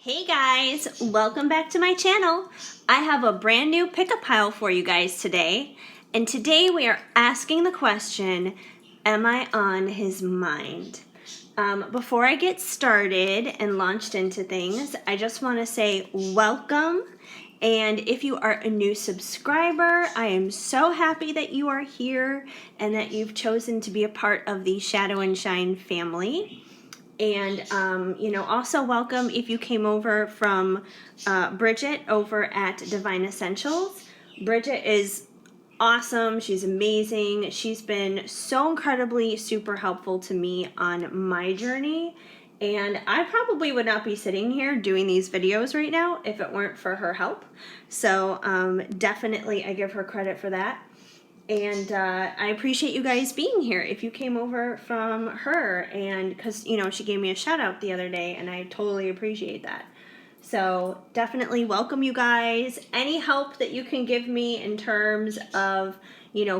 Hey guys, welcome back to my channel. I have a brand new pick-up pile for you guys today. And today we are asking the question, am I on his mind? Before I get started and launched into things, I just want to say welcome. And if you are a new subscriber, I am so happy that you are here and that you've chosen to be a part of the Shadow and Shine family. And, also welcome if you came over from Bridget over at Divine Essentials. Bridget is awesome. She's amazing. She's been so incredibly super helpful to me on my journey. And I probably would not be sitting here doing these videos right now if it weren't for her help. So definitely I give her credit for that. And I appreciate you guys being here if you came over from her, and because she gave me a shout out the other day and I totally appreciate that. So definitely welcome you guys. Any help that you can give me in terms of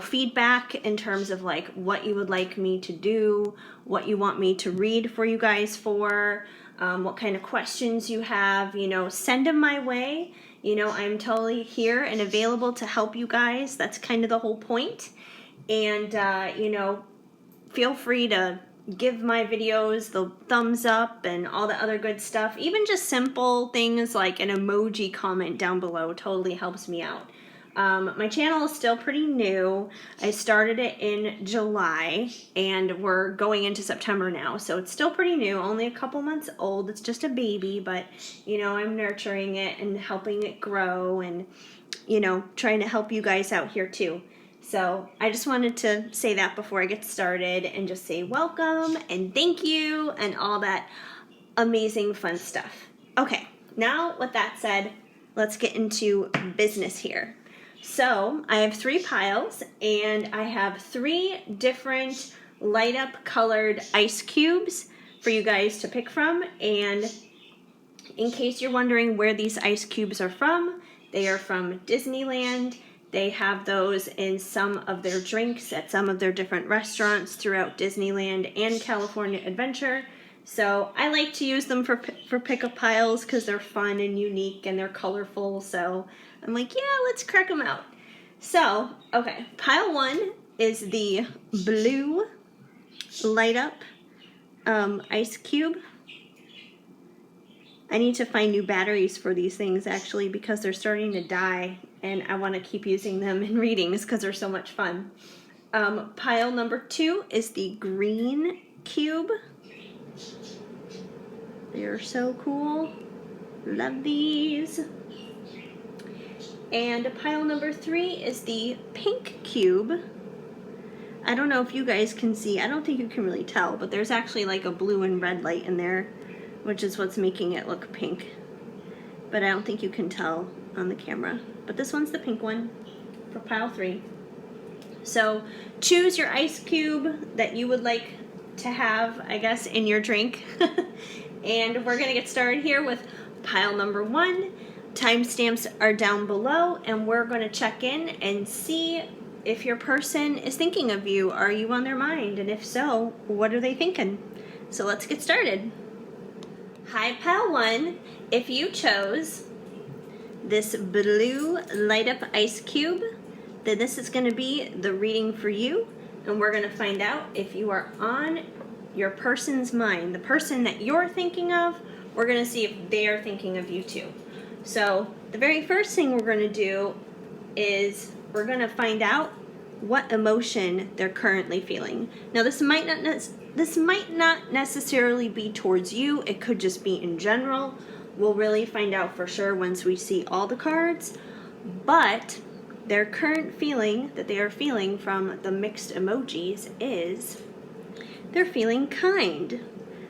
feedback, in terms of like what you would like me to do, what you want me to read for you guys for, what kind of questions you have, send them my way. I'm totally here and available to help you guys. That's kind of the whole point. And, feel free to give my videos the thumbs up and all the other good stuff. Even just simple things like an emoji comment down below totally helps me out. My channel is still pretty new. I started it in July and we're going into September now, so it's still pretty new, only a couple months old. It's just a baby, but I'm nurturing it and helping it grow and trying to help you guys out here too. So I just wanted to say that before I get started and just say welcome and thank you and all that amazing fun stuff. Okay, now with that said, let's get into business here. So I have 3 piles and I have 3 different light up colored ice cubes for you guys to pick from. And in case you're wondering where these ice cubes are from, they are from Disneyland. They have those in some of their drinks at some of their different restaurants throughout Disneyland and California Adventure. So I like to use them for pickup piles because they're fun and unique and they're colorful. So I'm like, yeah, let's crack them out. So, okay, pile 1 is the blue light up ice cube. I need to find new batteries for these things actually because they're starting to die and I want to keep using them in readings because they're so much fun. Pile number 2 is the green cube. They're so cool. Love these. And pile number 3 is the pink cube. I don't know if you guys can see. I don't think you can really tell, but there's actually like a blue and red light in there, which is what's making it look pink. But I don't think you can tell on the camera. But this one's the pink one for pile 3. So choose your ice cube that you would like to have, I guess, in your drink. And we're going to get started here with pile number 1. Timestamps are down below, and we're going to check in and see if your person is thinking of you. Are you on their mind? And if so, what are they thinking? So let's get started. Hi, pile 1. If you chose this blue light up ice cube, then this is going to be the reading for you, and we're going to find out if you are on your person's mind. The person that you're thinking of, we're going to see if they are thinking of you too. So the very first thing we're going to do is we're going to find out what emotion they're currently feeling. Now this might not necessarily be towards you. It could just be in general. We'll really find out for sure once we see all the cards. But their current feeling that they are feeling from the mixed emojis is they're feeling kind.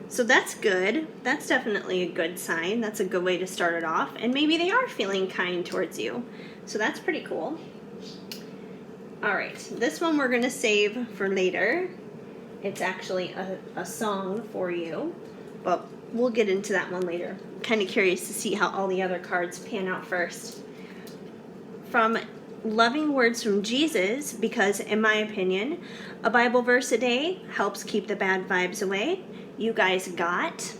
So that's good. That's definitely a good sign. That's a good way to start it off. And maybe they are feeling kind towards you. So that's pretty cool. All right, this one we're going to save for later. It's actually a song for you, but we'll get into that one later. I'm kind of curious to see how all the other cards pan out first. From Loving Words from Jesus, because in my opinion, a Bible verse a day helps keep the bad vibes away. You guys got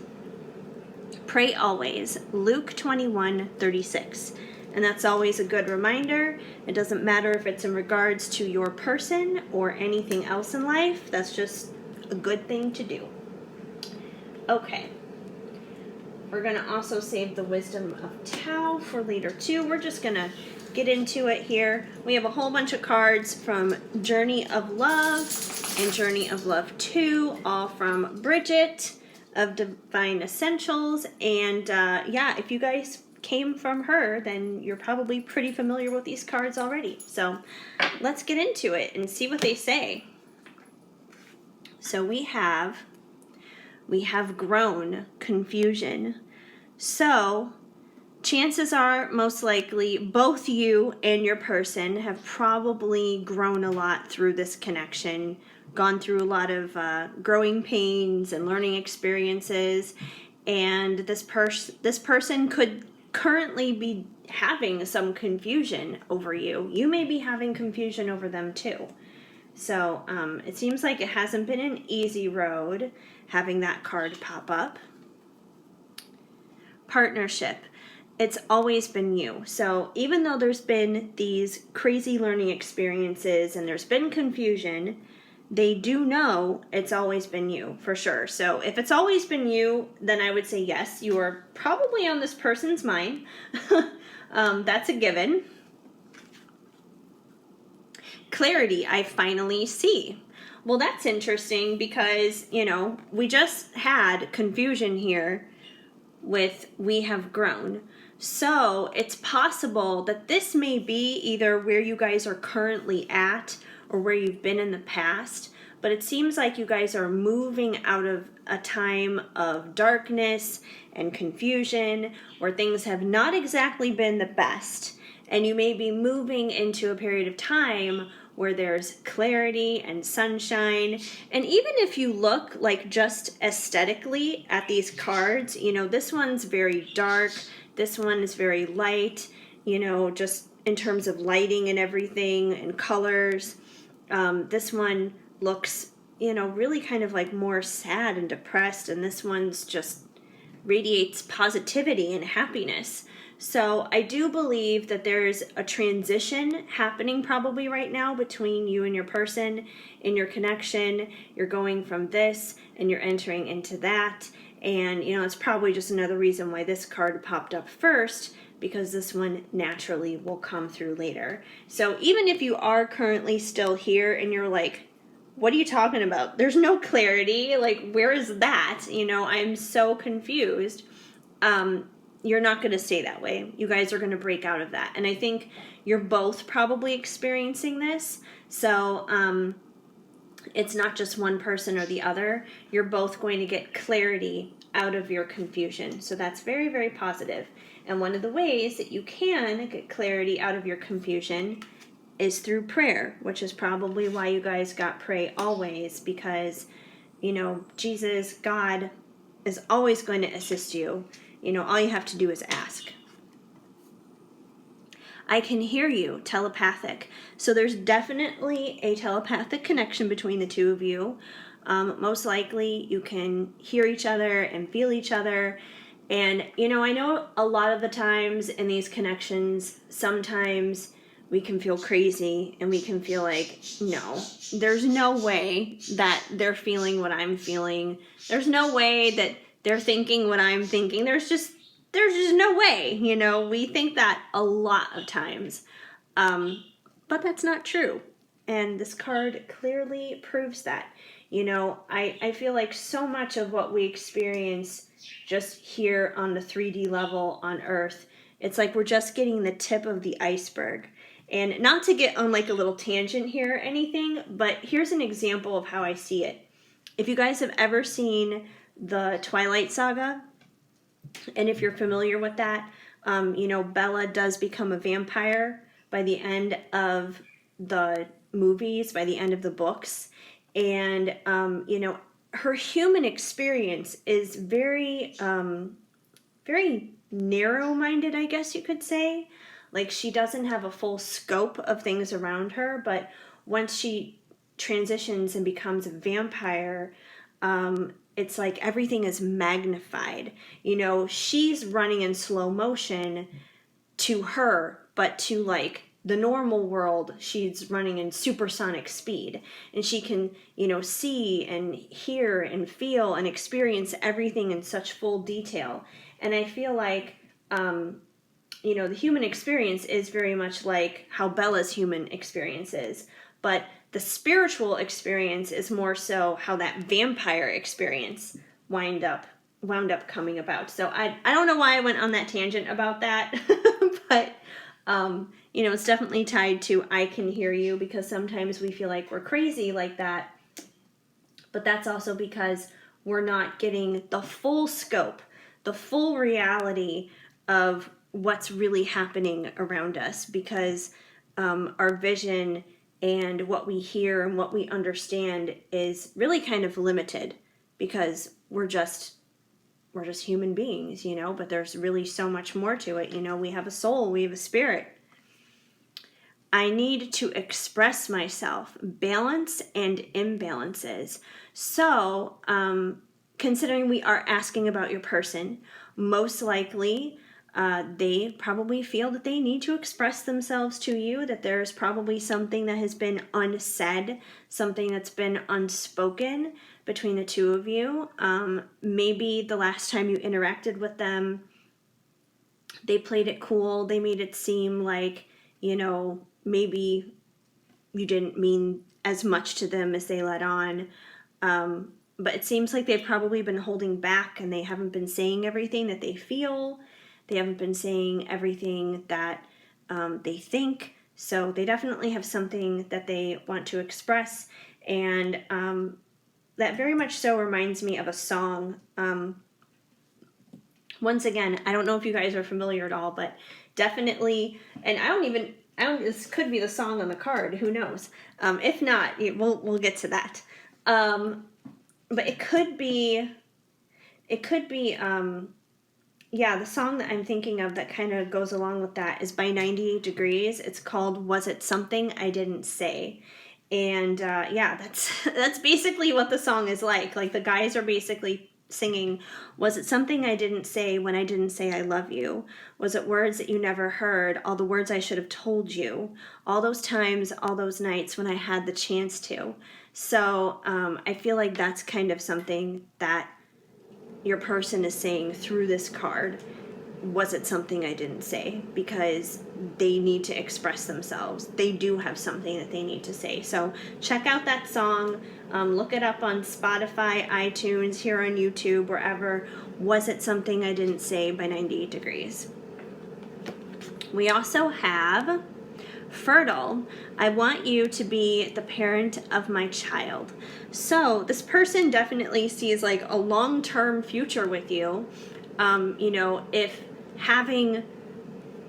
Pray always, Luke 21:36. And that's always a good reminder. It doesn't matter if it's in regards to your person or anything else in life. That's just a good thing to do. Okay. We're going to also save the wisdom of Tao for later too. We're just going to get into it here. We have a whole bunch of cards from Journey of Love and Journey of Love 2, all from Bridget of Divine Essentials. And yeah, if you guys came from her, then you're probably pretty familiar with these cards already. So let's get into it and see what they say. So we have grown confusion. So chances are, most likely, both you and your person have probably grown a lot through this connection, gone through a lot of growing pains and learning experiences, and this person could currently be having some confusion over you. You may be having confusion over them too. So it seems like it hasn't been an easy road having that card pop up. Partnership. It's always been you. So even though there's been these crazy learning experiences and there's been confusion, they do know it's always been you, for sure. So if it's always been you, then I would say yes, you are probably on this person's mind. That's a given. Clarity, I finally see. Well, that's interesting because, you know, we just had confusion here with we have grown. So it's possible that this may be either where you guys are currently at or where you've been in the past, but it seems like you guys are moving out of a time of darkness and confusion where things have not exactly been the best, and you may be moving into a period of time where there's clarity and sunshine. And even if you look like just aesthetically at these cards, you know, this one's very dark, this one is very light, you know, just in terms of lighting and everything and colors. This one looks, you know, really kind of like more sad and depressed, and this one's just radiates positivity and happiness. So I do believe that there's a transition happening probably right now between you and your person in your connection. You're going from this and you're entering into that. And, you know, it's probably just another reason why this card popped up first, because this one naturally will come through later. So even if you are currently still here and you're like, what are you talking about? There's no clarity. Like, where is that? You know, I'm so confused. You're not going to stay that way. You guys are going to break out of that. And I think you're both probably experiencing this. So it's not just one person or the other. You're both going to get clarity out of your confusion. So that's very, very positive. And one of the ways that you can get clarity out of your confusion is through prayer, which is probably why you guys got pray always, because, you know, Jesus, God, is always going to assist you. You know, all you have to do is ask. I can hear you, telepathic. So there's definitely a telepathic connection between the two of you. Most likely you can hear each other and feel each other. And, you know, I know a lot of the times in these connections, sometimes we can feel crazy and we can feel like, no, there's no way that they're feeling what I'm feeling. There's no way that they're thinking what I'm thinking. There's just no way, you know. We think that a lot of times, but that's not true. And this card clearly proves that. You know, I feel like so much of what we experience just here on the 3D level on Earth, it's like we're just getting the tip of the iceberg. And not to get on like a little tangent here or anything, but here's an example of how I see it. If you guys have ever seen the Twilight Saga, and if you're familiar with that, you know, Bella does become a vampire by the end of the movies, by the end of the books. And, you know, her human experience is very, very narrow-minded, I guess you could say. Like, she doesn't have a full scope of things around her, but once she transitions and becomes a vampire, it's like everything is magnified. You know, she's running in slow motion to her, but to like the normal world, she's running in supersonic speed, and she can, you know, see and hear and feel and experience everything in such full detail. And I feel like, you know, the human experience is very much like how Bella's human experience is, but the spiritual experience is more so how that vampire experience wound up coming about. So I don't know why I went on that tangent about that, but you know, it's definitely tied to I can hear you, because sometimes we feel like we're crazy like that, but that's also because we're not getting the full scope, the full reality of what's really happening around us, because our vision and what we hear and what we understand is really kind of limited, because we're just human beings, you know, but there's really so much more to it. You know, we have a soul, we have a spirit. I need to express myself, balance and imbalances. So, considering we are asking about your person, most likely they probably feel that they need to express themselves to you, that there's probably something that has been unsaid, something that's been unspoken between the two of you. Maybe the last time you interacted with them, they played it cool. They made it seem like, you know, maybe you didn't mean as much to them as they let on. But it seems like they've probably been holding back, and they haven't been saying everything that they feel. They haven't been saying everything that they think. So they definitely have something that they want to express. And that very much so reminds me of a song. Once again, I don't know if you guys are familiar at all, but definitely, and this could be the song on the card, who knows? If not, we'll get to that. But it could be, yeah, the song that I'm thinking of that kind of goes along with that is by 98 Degrees. It's called Was It Something I Didn't Say? And yeah, that's basically what the song is like. Like, the guys are basically singing, was it something I didn't say when I didn't say I love you? Was it words that you never heard? All the words I should have told you. All those times, all those nights when I had the chance to. So I feel like that's kind of something that your person is saying through this card. Was it something I didn't say? Because they need to express themselves. They do have something that they need to say. So check out that song. Look it up on Spotify, iTunes, here on YouTube, wherever. Was It Something I Didn't Say by 98 Degrees. We also have Fertile. I want you to be the parent of my child. So this person definitely sees like a long-term future with you. You know, if having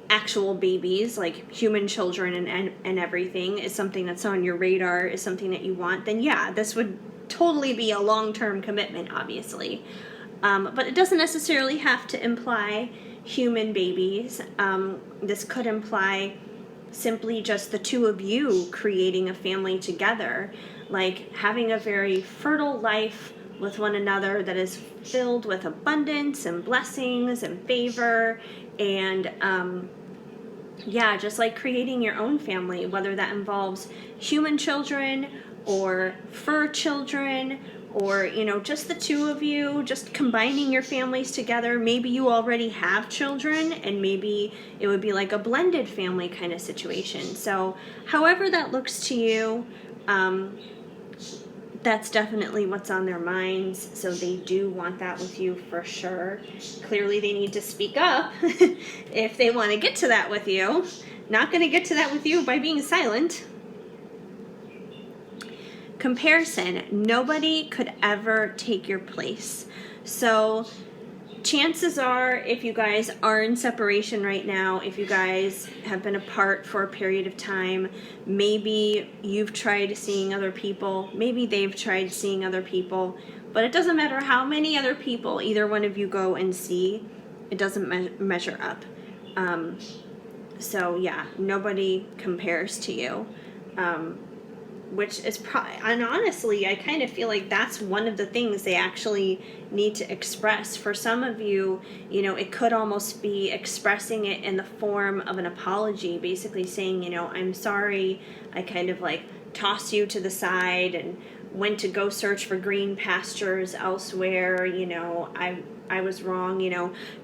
actual babies, like human children and everything, is something that's on your radar, is something that you want, then yeah, this would totally be a long-term commitment, obviously. But it doesn't necessarily have to imply human babies. This could imply simply just the two of you creating a family together, like having a very fertile life with one another that is filled with abundance and blessings and favor, and yeah, just like creating your own family, whether that involves human children or fur children, or, you know, just the two of you, just combining your families together. Maybe you already have children, and maybe it would be like a blended family kind of situation. So however that looks to you, that's definitely what's on their minds. So they do want that with you for sure. Clearly they need to speak up if they want to get to that with you. Not going to get to that with you by being silent. Comparison. Nobody could ever take your place. So chances are, if you guys are in separation right now, if you guys have been apart for a period of time, maybe you've tried seeing other people, maybe they've tried seeing other people, but it doesn't matter how many other people either one of you go and see, it doesn't measure up. So yeah, nobody compares to you. which is and honestly, I kind of feel like that's one of the things they actually need to express. For some of you, it could almost be expressing it in the form of an apology, basically saying, I'm sorry, I kind of like tossed you to the side and went to go search for green pastures elsewhere. I was wrong,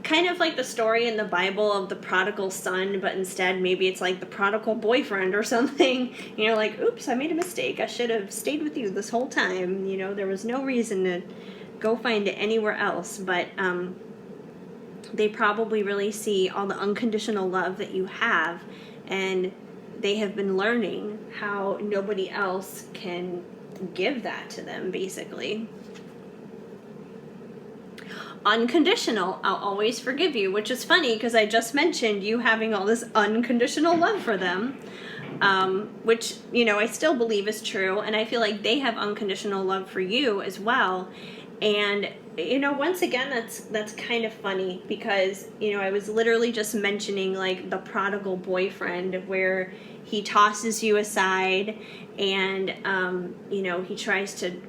kind of like the story in the Bible of the prodigal son, but instead maybe it's like the prodigal boyfriend or something. Like, oops, I made a mistake. I should have stayed with you this whole time. There was no reason to go find it anywhere else. But they probably really see all the unconditional love that you have, and they have been learning how nobody else can give that to them, basically. Unconditional, I'll always forgive you, which is funny because I just mentioned you having all this unconditional love for them, which, I still believe is true, and I feel like they have unconditional love for you as well. And, once again, that's kind of funny because, I was literally just mentioning like the prodigal boyfriend where he tosses you aside and, he tries to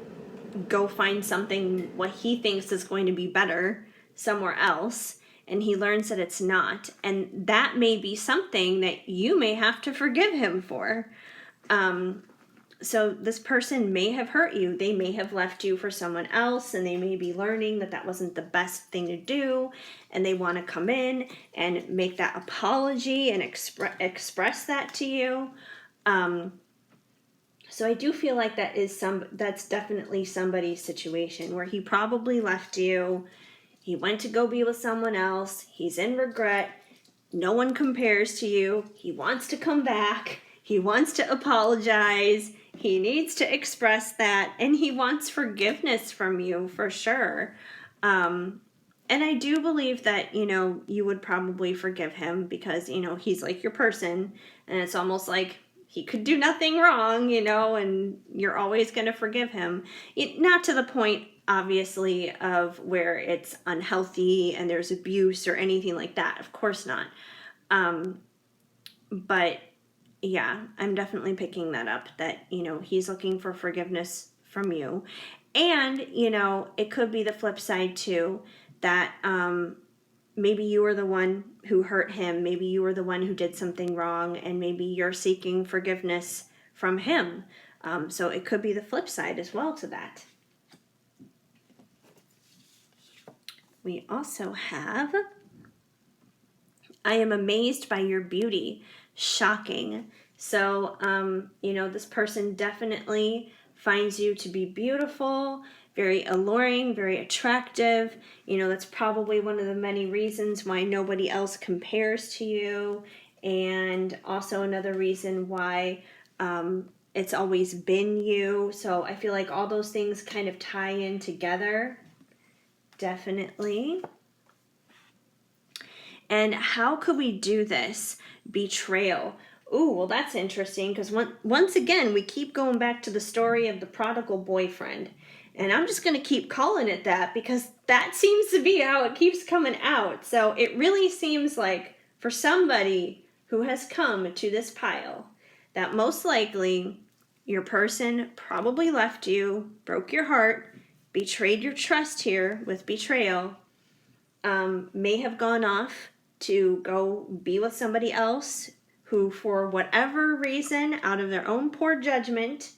go find something what he thinks is going to be better somewhere else, and he learns that it's not, and that may be something that you may have to forgive him for. So this person may have hurt you. They may have left you for someone else, and they may be learning that that wasn't the best thing to do, and they want to come in and make that apology and express that to you. So I do feel like that's definitely somebody's situation where he probably left you. He went to go be with someone else. He's in regret. No one compares to you. He wants to come back. He wants to apologize. He needs to express that. And he wants forgiveness from you for sure. And I do believe that, you would probably forgive him because, he's like your person. And it's almost like he could do nothing wrong, and you're always going to forgive him. Not to the point, obviously, of where it's unhealthy and there's abuse or anything like that. Of course not. But yeah, I'm definitely picking that up, that, he's looking for forgiveness from you. And, it could be the flip side too, that maybe you were the one who hurt him. Maybe you were the one who did something wrong, and maybe you're seeking forgiveness from him. So it could be the flip side as well to that. We also have, I am amazed by your beauty. Shocking. So, this person definitely finds you to be beautiful, very alluring, very attractive. That's probably one of the many reasons why nobody else compares to you. And also another reason why it's always been you. So I feel like all those things kind of tie in together. Definitely. And how could we do this? Betrayal. Ooh, well, that's interesting because once again, we keep going back to the story of the prodigal boyfriend. And I'm just going to keep calling it that because that seems to be how it keeps coming out. So it really seems like for somebody who has come to this pile, that most likely your person probably left you, broke your heart, betrayed your trust here with betrayal, may have gone off to go be with somebody else who, for whatever reason, out of their own poor judgment,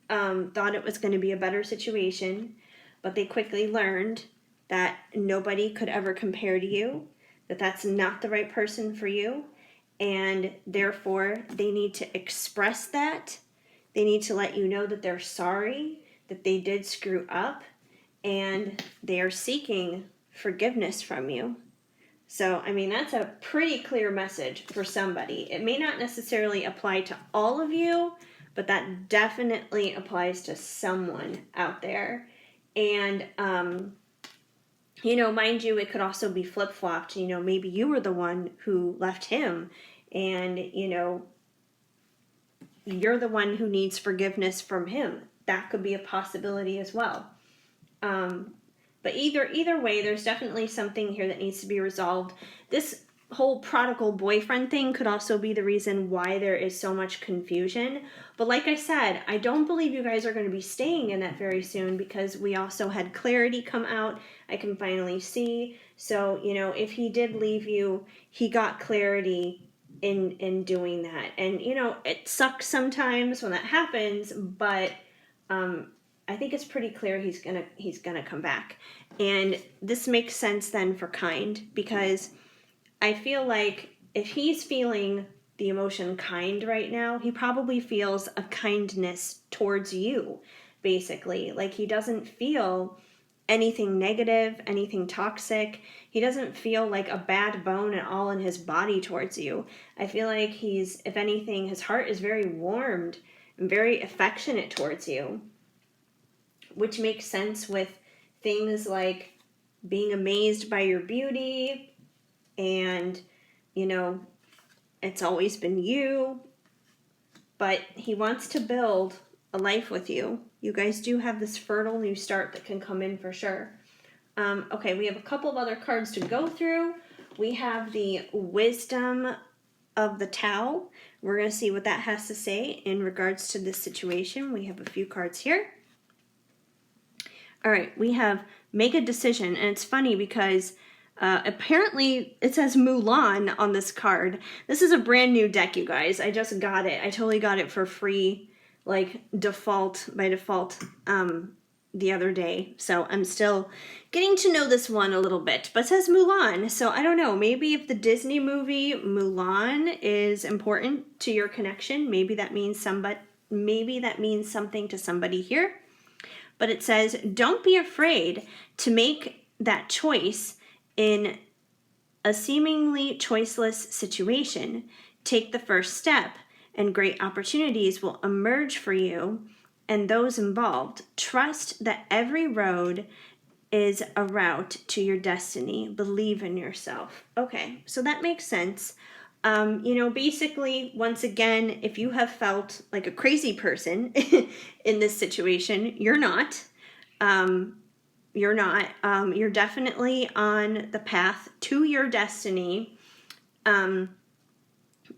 thought it was going to be a better situation, but they quickly learned that nobody could ever compare to you, that that's not the right person for you, and therefore they need to express that. They need to let you know that they're sorry, that they did screw up, and they are seeking forgiveness from you. So, that's a pretty clear message for somebody. It may not necessarily apply to all of you, but that definitely applies to someone out there. And, mind you, it could also be flip-flopped. Maybe you were the one who left him, and, you're the one who needs forgiveness from him. That could be a possibility as well. But either way, there's definitely something here that needs to be resolved. This whole prodigal boyfriend thing could also be the reason why there is so much confusion. But like I said, I don't believe you guys are going to be staying in that very soon, because we also had clarity come out. I can finally see. So, if he did leave you, he got clarity in doing that. And, it sucks sometimes when that happens, but I think it's pretty clear he's gonna come back. And this makes sense then for kind, because I feel like if he's feeling the emotion kind right now, he probably feels a kindness towards you, basically. Like, he doesn't feel anything negative, anything toxic. He doesn't feel like a bad bone at all in his body towards you. I feel like if anything, his heart is very warmed and very affectionate towards you, which makes sense with things like being amazed by your beauty, and it's always been you, but he wants to build a life with you. You guys do have this fertile new start that can come in for sure. Okay, we have a couple of other cards to go through. We have the Wisdom of the Tao. We're going to see what that has to say in regards to this situation. We have a few cards here. All right, we have Make a Decision, and it's funny because apparently it says Mulan on this card. This is a brand new deck, you guys. I just got it. I totally got it for free, like by default, the other day. So I'm still getting to know this one a little bit. But it says Mulan, so I don't know. Maybe if the Disney movie Mulan is important to your connection, maybe that means something to somebody here. But it says, don't be afraid to make that choice in a seemingly choiceless situation. Take the first step, and great opportunities will emerge for you and those involved. Trust that every road is a route to your destiny. Believe in yourself. Okay, so that makes sense. Basically, once again, if you have felt like a crazy person in this situation, you're not. You're not. You're definitely on the path to your destiny. In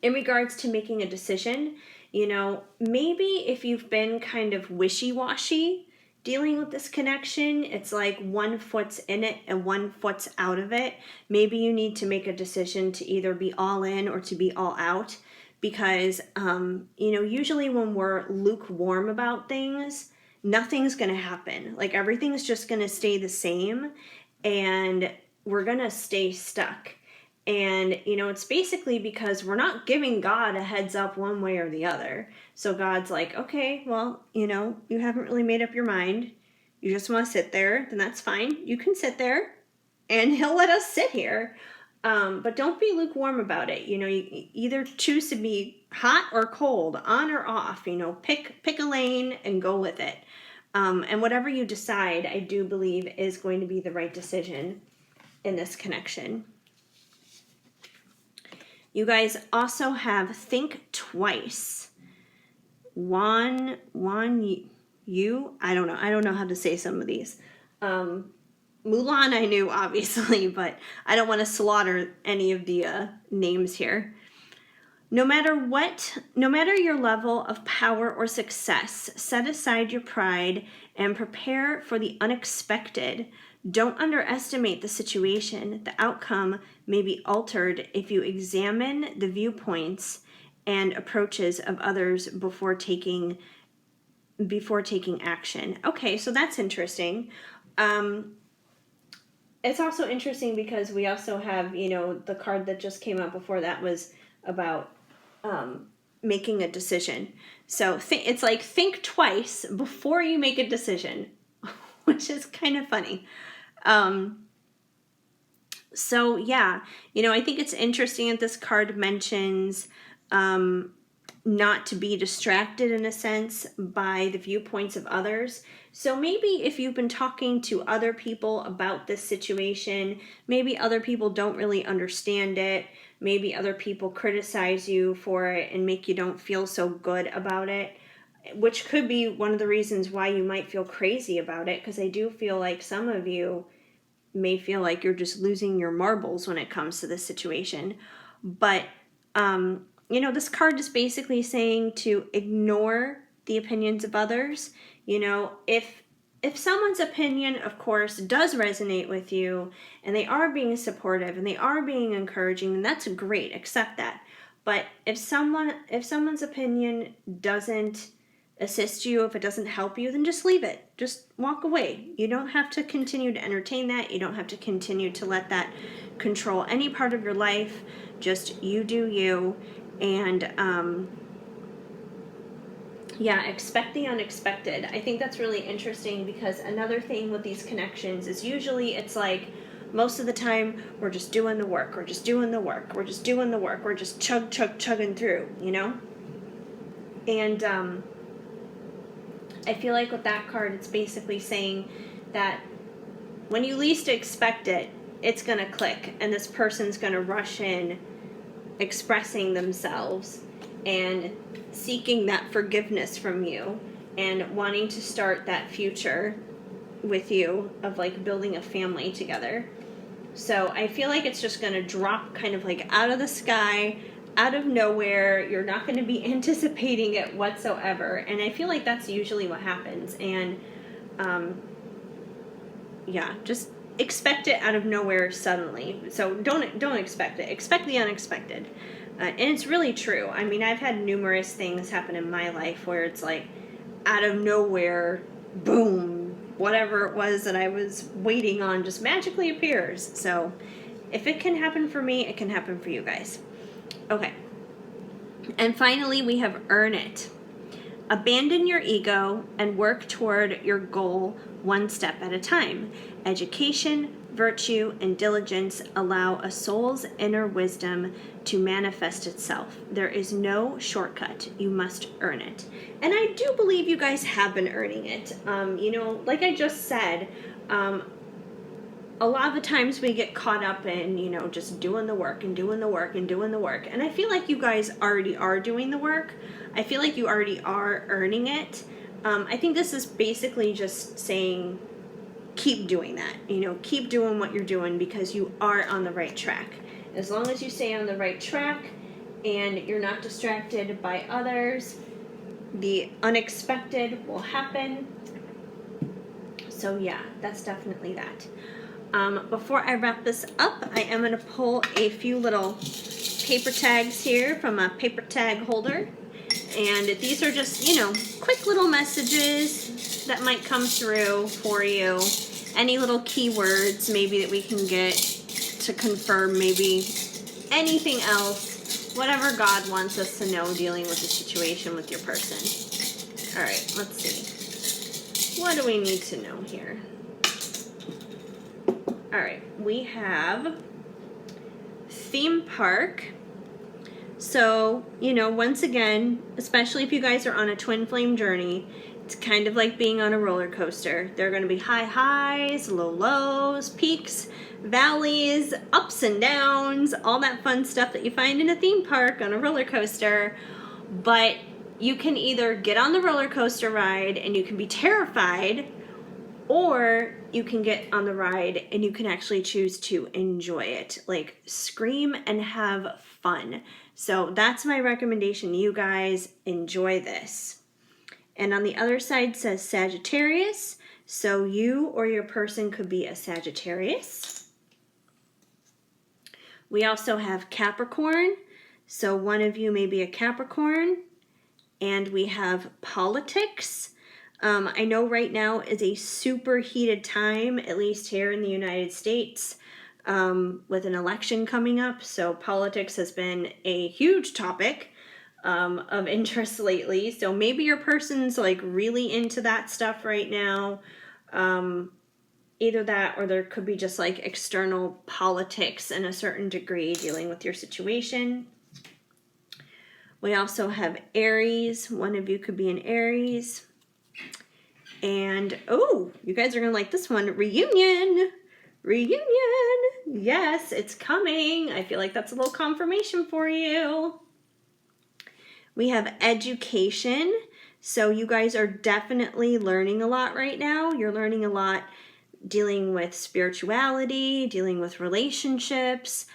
regards to making a decision, maybe if you've been kind of wishy-washy dealing with this connection, it's like one foot's in it and one foot's out of it. Maybe you need to make a decision to either be all in or to be all out, because, usually when we're lukewarm about things, nothing's going to happen. Like, everything's just going to stay the same, and we're going to stay stuck. And, it's basically because we're not giving God a heads up one way or the other. So God's like, okay, well, you haven't really made up your mind. You just want to sit there, then that's fine. You can sit there, and he'll let us sit here. But don't be lukewarm about it. You either choose to be hot or cold, on or off. Pick a lane and go with it. And whatever you decide, I do believe is going to be the right decision in this connection. You guys also have Think Twice. Yu. I don't know. I don't know how to say some of these. Mulan I knew, obviously, but I don't want to slaughter any of the names here. No matter your level of power or success, set aside your pride and prepare for the unexpected. Don't underestimate the situation. The outcome may be altered if you examine the viewpoints and approaches of others before taking action. Okay, so that's interesting. It's also interesting because we also have, the card that just came out before that was about making a decision. So it's like, think twice before you make a decision, which is kind of funny. So yeah, I think it's interesting that this card mentions not to be distracted, in a sense, by the viewpoints of others. So maybe if you've been talking to other people about this situation, maybe other people don't really understand it. Maybe other people criticize you for it and make you don't feel so good about it, which could be one of the reasons why you might feel crazy about it, because I do feel like some of you may feel like you're just losing your marbles when it comes to this situation. But, this card is basically saying to ignore the opinions of others. If someone's opinion, of course, does resonate with you and they are being supportive and they are being encouraging, then that's great. Accept that. But if someone's opinion doesn't assist you, if it doesn't help you, then just leave it. Just walk away. You don't have to continue to entertain that. You don't have to continue to let that control any part of your life. Just you do you. And expect the unexpected. I think that's really interesting, because another thing with these connections is usually it's like most of the time we're just doing the work, we're just doing the work, we're just doing the work, we're just chugging through, And I feel like with that card, it's basically saying that when you least expect it, it's going to click, and this person's going to rush in expressing themselves and seeking that forgiveness from you and wanting to start that future with you of like building a family together. So I feel like it's just going to drop kind of like out of the sky, out of nowhere. You're not going to be anticipating it whatsoever. And I feel like that's usually what happens. And just expect it out of nowhere suddenly. So don't expect it. Expect the unexpected. And it's really true. I mean, I've had numerous things happen in my life where it's like out of nowhere, boom, whatever it was that I was waiting on just magically appears. So if it can happen for me, it can happen for you guys. Okay. And finally, we have earn it. Abandon your ego and work toward your goal one step at a time. Education, virtue, and diligence allow a soul's inner wisdom to manifest itself. There is no shortcut. You must earn it. And I do believe you guys have been earning it. Like I just said, a lot of the times we get caught up in, just doing the work and doing the work and doing the work. And I feel like you guys already are doing the work. I feel like you already are earning it. I think this is basically just saying, keep doing that. Keep doing what you're doing, because you are on the right track. As long as you stay on the right track and you're not distracted by others, the unexpected will happen. So yeah, that's definitely that. Before I wrap this up, I am going to pull a few little paper tags here from a paper tag holder. And these are just, quick little messages that might come through for you. Any little keywords maybe that we can get to confirm maybe anything else, whatever God wants us to know dealing with the situation with your person. All right, let's see. What do we need to know here? All right, we have theme park. So, once again, especially if you guys are on a twin flame journey, it's kind of like being on a roller coaster. There are going to be high highs, low lows, peaks, valleys, ups and downs, all that fun stuff that you find in a theme park on a roller coaster. But you can either get on the roller coaster ride and you can be terrified, or you can get on the ride and you can actually choose to enjoy it. Like scream and have fun. So that's my recommendation. You guys enjoy this. And on the other side says Sagittarius. So you or your person could be a Sagittarius. We also have Capricorn. So one of you may be a Capricorn. And we have politics. I know right now is a super heated time, at least here in the United States, with an election coming up. So politics has been a huge topic of interest lately. So maybe your person's like really into that stuff right now. Either that, or there could be just like external politics in a certain degree dealing with your situation. We also have Aries. One of you could be an Aries. And, oh, you guys are going to like this one. Reunion. Yes, it's coming. I feel like that's a little confirmation for you. We have education. So you guys are definitely learning a lot right now. You're learning a lot dealing with spirituality, dealing with relationships,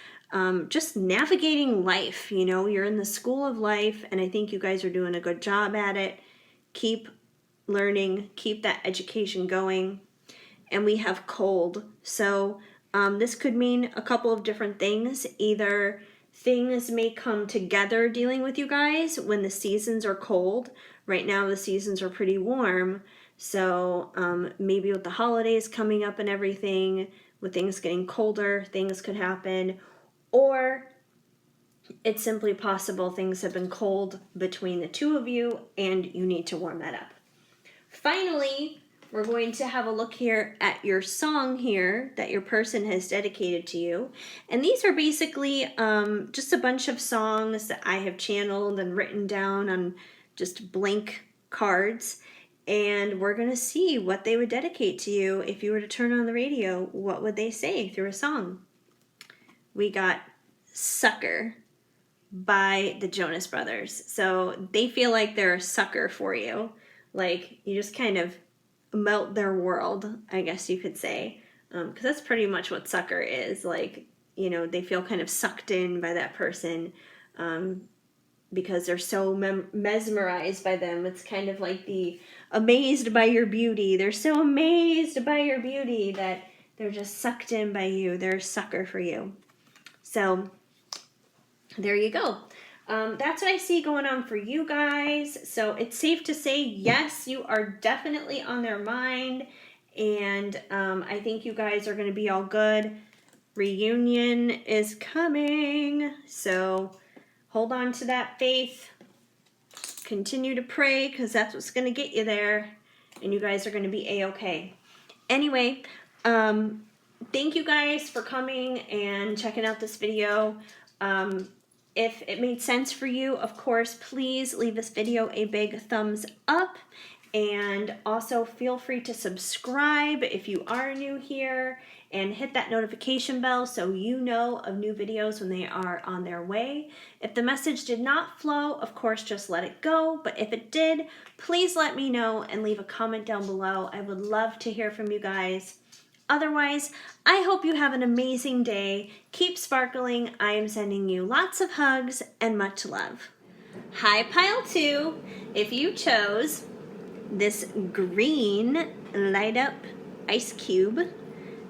just navigating life. You know, you're in the school of life, and I think you guys are doing a good job at it. Keep learning, keep that education going. And we have cold. So this could mean a couple of different things. Either things may come together dealing with you guys when the seasons are cold. Right now the seasons are pretty warm. So maybe with the holidays coming up and everything, with things getting colder, things could happen. Or it's simply possible things have been cold between the two of you and you need to warm that up. Finally, we're going to have a look here at your song here that your person has dedicated to you. And these are basically just a bunch of songs that I have channeled and written down on just blank cards. And we're going to see what they would dedicate to you. If you were to turn on the radio, what would they say through a song? We got Sucker by the Jonas Brothers. So they feel like they're a sucker for you. Like, you just kind of melt their world, I guess you could say. Because that's pretty much what sucker is. Like, you know, they feel kind of sucked in by that person because they're so mesmerized by them. It's kind of like the amazed by your beauty. They're so amazed by your beauty that they're just sucked in by you. They're a sucker for you. So, there you go. That's what I see going on for you guys. So it's safe to say, yes, you are definitely on their mind. And I think you guys are going to be all good. Reunion is coming. So hold on to that faith. Continue to pray because that's what's going to get you there. And you guys are going to be A-okay. Anyway, thank you guys for coming and checking out this video. If it made sense for you, of course, please leave this video a big thumbs up. And also feel free to subscribe if you are new here. And hit that notification bell so you know of new videos when they are on their way. If the message did not flow, of course, just let it go. But if it did, please let me know and leave a comment down below. I would love to hear from you guys. Otherwise, I hope you have an amazing day. Keep sparkling. I am sending you lots of hugs and much love. Hi, Pile 2. If you chose this green light up ice cube,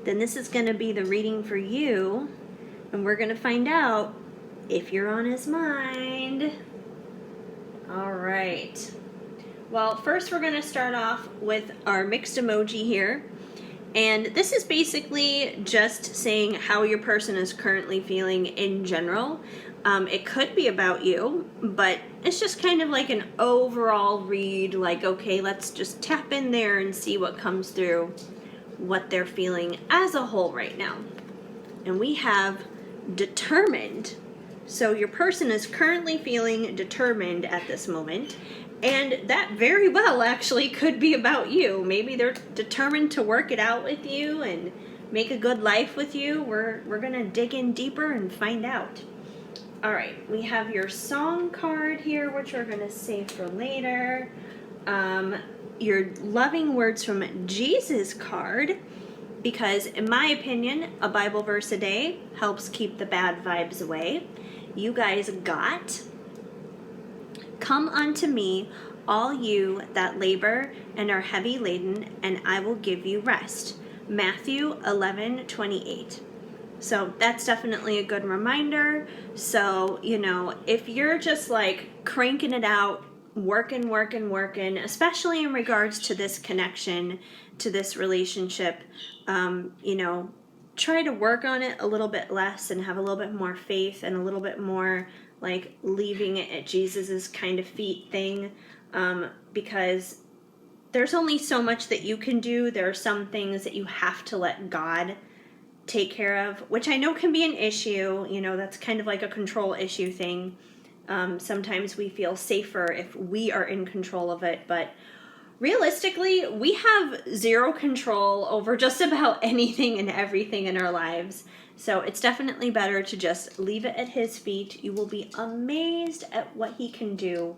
then this is going to be the reading for you. And we're going to find out if you're on his mind. All right. Well, first we're going to start off with our mixed emoji here. And this is basically just saying how your person is currently feeling in general. It could be about you, but it's just kind of like an overall read, like, okay, let's just tap in there and see what comes through, what they're feeling as a whole right now. And we have determined. So your person is currently feeling determined at this moment. And that very well actually could be about you. Maybe they're determined to work it out with you and make a good life with you. We're going to dig in deeper and find out. All right, we have your song card here, which we're going to save for later. Your loving words from Jesus card, because in my opinion, a Bible verse a day helps keep the bad vibes away. You guys got... Come unto me, all you that labor and are heavy laden, and I will give you rest. Matthew 11:28. So that's definitely a good reminder. So, you know, if you're just like cranking it out, working, especially in regards to this connection, to this relationship, you know, try to work on it a little bit less and have a little bit more faith and a little bit more like leaving it at Jesus's kind of feet thing, because there's only so much that you can do. There are some things that you have to let God take care of, which I know can be an issue. You know, that's kind of like a control issue thing. Sometimes we feel safer if we are in control of it, but realistically, we have zero control over just about anything and everything in our lives. So it's definitely better to just leave it at his feet. You will be amazed at what he can do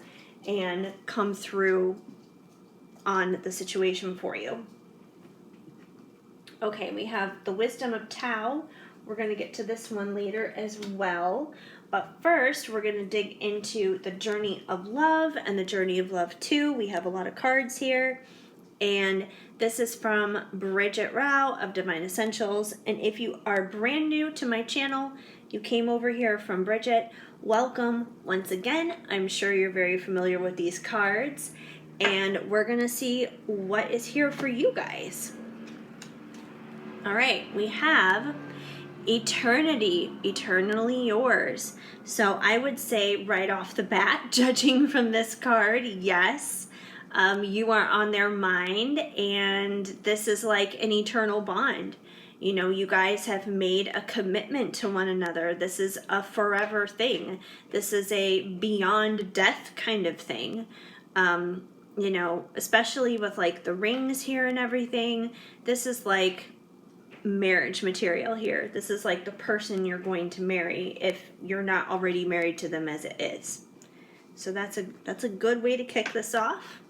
and come through on the situation for you. Okay, we have the Wisdom of Tao. We're going to get to this one later as well. But first, we're going to dig into the Journey of Love and the Journey of Love 2. We have a lot of cards here. And this is from Bridget Rao of Divine Essentials. And if you are brand new to my channel, you came over here from Bridget, welcome once again. I'm sure you're very familiar with these cards. And we're going to see what is here for you guys. All right, we have Eternity, Eternally Yours. So I would say right off the bat, judging from this card, yes, you are on their mind, and this is like an eternal bond. You know, you guys have made a commitment to one another. This is a forever thing. This is a beyond death kind of thing. You know, especially with like the rings here and everything. This is like marriage material here. This is like the person you're going to marry if you're not already married to them as it is. So that's a good way to kick this off.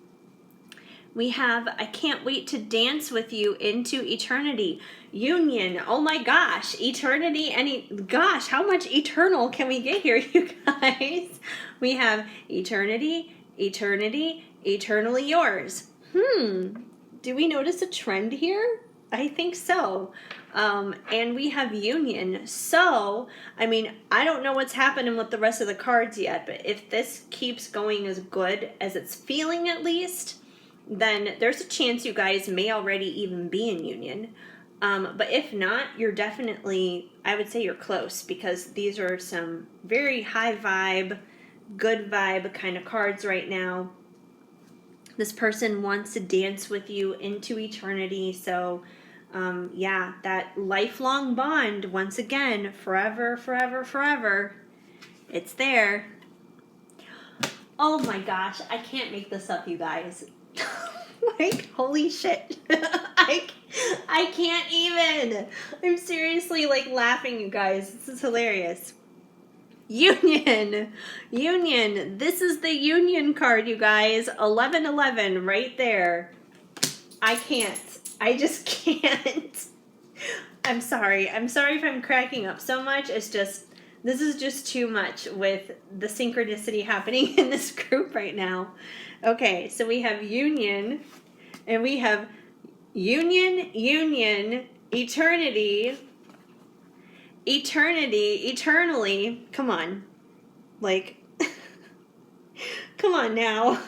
We have I can't wait to dance with you into eternity. Union. Oh my gosh. Eternity. Gosh, how much eternal can we get here, you guys? We have eternity, eternity, eternally yours. Do we notice a trend here? I think so. And we have union. So, I mean, I don't know what's happening with the rest of the cards yet, but if this keeps going as good as it's feeling at least, then there's a chance you guys may already even be in union. But if not, you're definitely, I would say you're close, because these are some very high vibe, good vibe kind of cards right now. This person wants to dance with you into eternity, so yeah, that lifelong bond, once again, forever, forever, forever, it's there. Oh my gosh, I can't make this up, you guys. Like, holy shit. I can't even. I'm seriously like laughing, you guys. This is hilarious. Union. Union. This is the union card, you guys. 1111 right there. I can't. I just can't. I'm sorry. I'm sorry if I'm cracking up so much. It's just, this is just too much with the synchronicity happening in this group right now. Okay, so we have union, and we have union, union, eternity, eternity, eternally. Come on. Like, come on now.